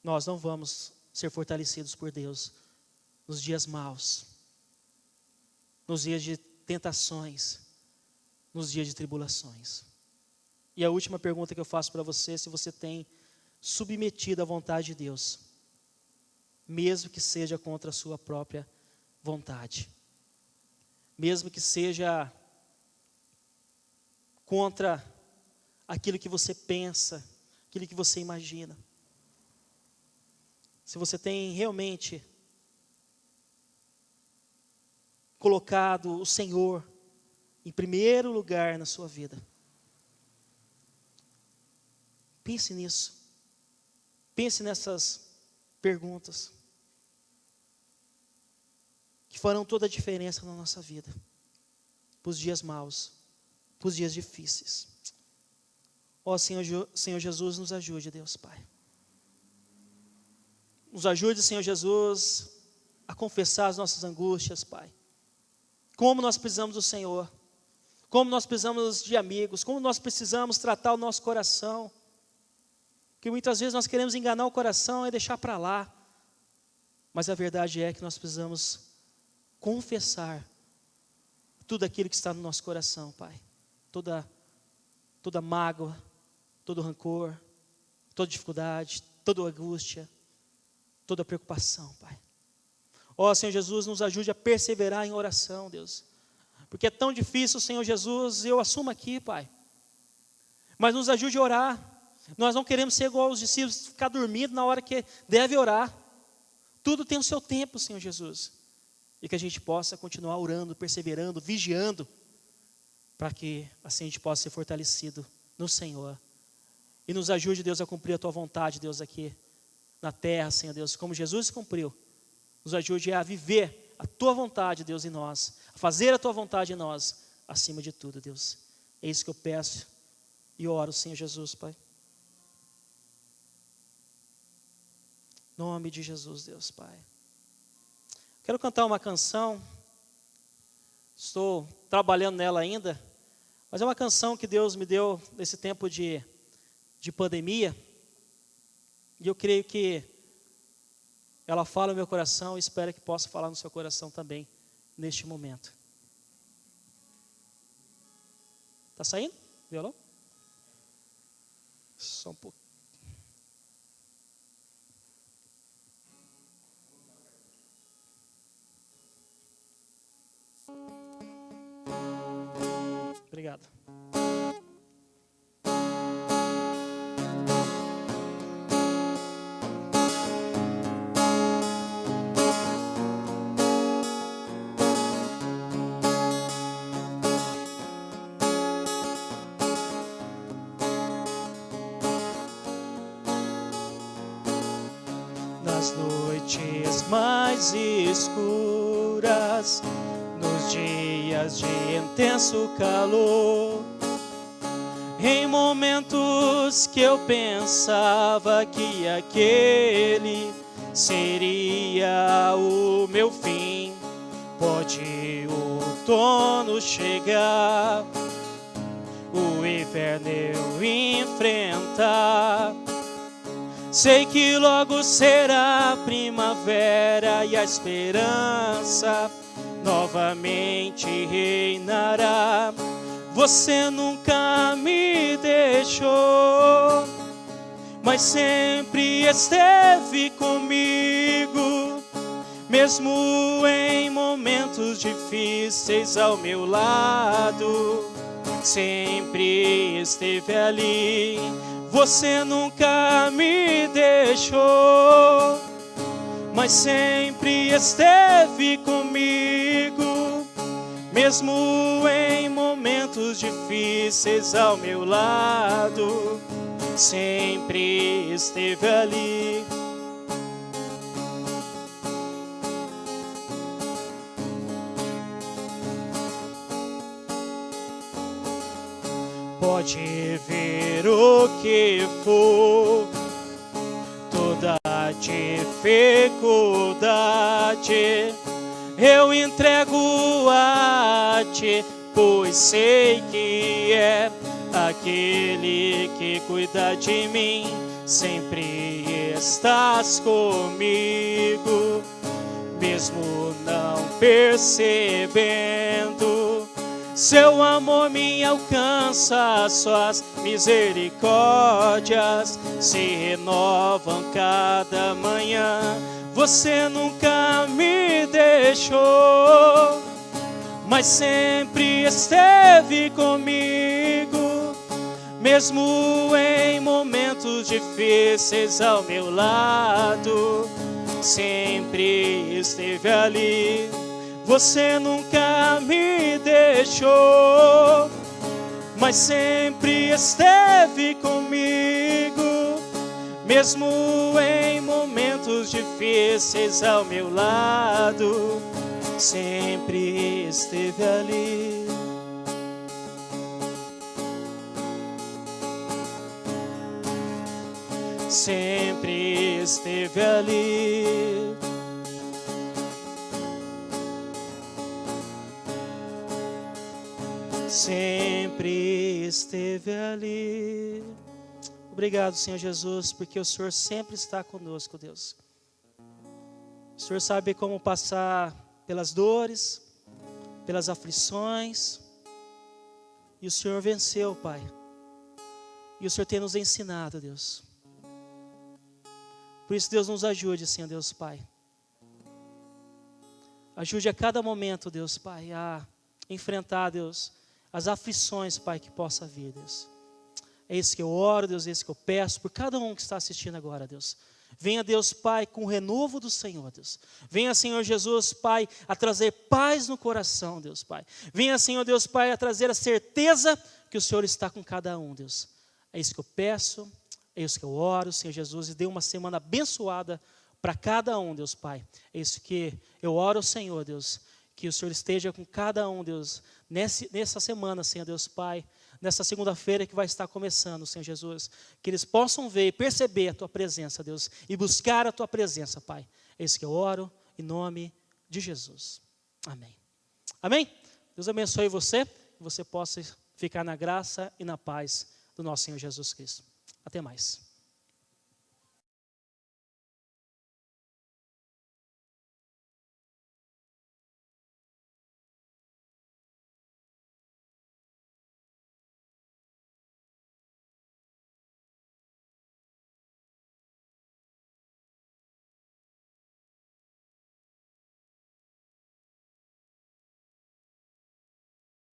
nós não vamos ser fortalecidos por Deus nos dias maus, nos dias de tentações, nos dias de tribulações. E a última pergunta que eu faço para você é se você tem submetido à vontade de Deus, mesmo que seja contra a sua própria vontade, mesmo que seja contra aquilo que você pensa, aquilo que você imagina. Se você tem realmente colocado o Senhor em primeiro lugar na sua vida. Pense nisso. Pense nessas perguntas que farão toda a diferença na nossa vida, para os dias maus, para os dias difíceis. Ó Senhor Jesus, nos ajude, Deus Pai. Nos ajude, Senhor Jesus, a confessar as nossas angústias, Pai. Como nós precisamos do Senhor, como nós precisamos de amigos, como nós precisamos tratar o nosso coração. Porque muitas vezes nós queremos enganar o coração e deixar para lá. Mas a verdade é que nós precisamos confessar tudo aquilo que está no nosso coração, Pai. Toda mágoa, todo rancor, toda dificuldade, toda angústia, toda preocupação, Pai. Ó Senhor Jesus, nos ajude a perseverar em oração, Deus. Porque é tão difícil, Senhor Jesus, eu assumo aqui, Pai. Mas nos ajude a orar. Nós não queremos ser igual aos discípulos, ficar dormindo na hora que deve orar. Tudo tem o seu tempo, Senhor Jesus. E que a gente possa continuar orando, perseverando, vigiando, para que assim a gente possa ser fortalecido no Senhor. E nos ajude, Deus, a cumprir a Tua vontade, Deus, aqui na terra, Senhor Deus, como Jesus cumpriu. Nos ajude a viver a Tua vontade, Deus, em nós, a fazer a Tua vontade em nós, acima de tudo, Deus. É isso que eu peço e oro, Senhor Jesus, Pai. Em nome de Jesus, Deus, Pai. Quero cantar uma canção, estou trabalhando nela ainda, mas é uma canção que Deus me deu nesse tempo de pandemia, e eu creio que ela fala no meu coração e espero que possa falar no seu coração também, neste momento. Está saindo? Violão? Só um pouco. Obrigado. nas noites mais escuras, nos dias de intenso calor, em momentos que eu pensava que aquele seria o meu fim. Pode o outono chegar, o inverno eu enfrentar, sei que logo será primavera e a esperança novamente reinará. Você nunca me deixou, mas sempre esteve comigo, mesmo em momentos difíceis ao meu lado, sempre esteve ali. Você nunca me deixou, mas sempre esteve comigo, mesmo em momentos difíceis ao meu lado, sempre esteve ali. Pode vir o que for, toda dificuldade eu entrego a ti, pois sei que é aquele que cuida de mim. Sempre estás comigo, mesmo não percebendo. Seu amor me alcança, suas misericórdias se renovam cada manhã. Você nunca me deixou, mas sempre esteve comigo, mesmo em momentos difíceis ao meu lado, sempre esteve ali. Você nunca me deixou, mas sempre esteve comigo, mesmo em momentos difíceis ao meu lado, sempre esteve ali. Sempre esteve ali. Sempre esteve ali. Obrigado, Senhor Jesus, porque o Senhor sempre está conosco, Deus. O Senhor sabe como passar pelas dores, pelas aflições, e o Senhor venceu, Pai. E o Senhor tem nos ensinado, Deus. Por isso, Deus, nos ajude, Senhor Deus, Pai. Ajude a cada momento, Deus, Pai, a enfrentar, Deus, as aflições, Pai, que possa vir, Deus. É isso que eu oro, Deus, é isso que eu peço por cada um que está assistindo agora, Deus. Venha, Deus, Pai, com o renovo do Senhor, Deus. Venha, Senhor Jesus, Pai, a trazer paz no coração, Deus, Pai. Venha, Senhor Deus, Pai, a trazer a certeza que o Senhor está com cada um, Deus. É isso que eu peço, é isso que eu oro, Senhor Jesus, e dê uma semana abençoada para cada um, Deus, Pai. É isso que eu oro, Senhor, Deus, que o Senhor esteja com cada um, Deus, nessa semana, Senhor Deus, Pai, nessa segunda-feira que vai estar começando, Senhor Jesus, que eles possam ver e perceber a Tua presença, Deus, e buscar a Tua presença, Pai. É isso que eu oro, em nome de Jesus. Amém. Amém? Deus abençoe você, que você possa ficar na graça e na paz do nosso Senhor Jesus Cristo. Até mais.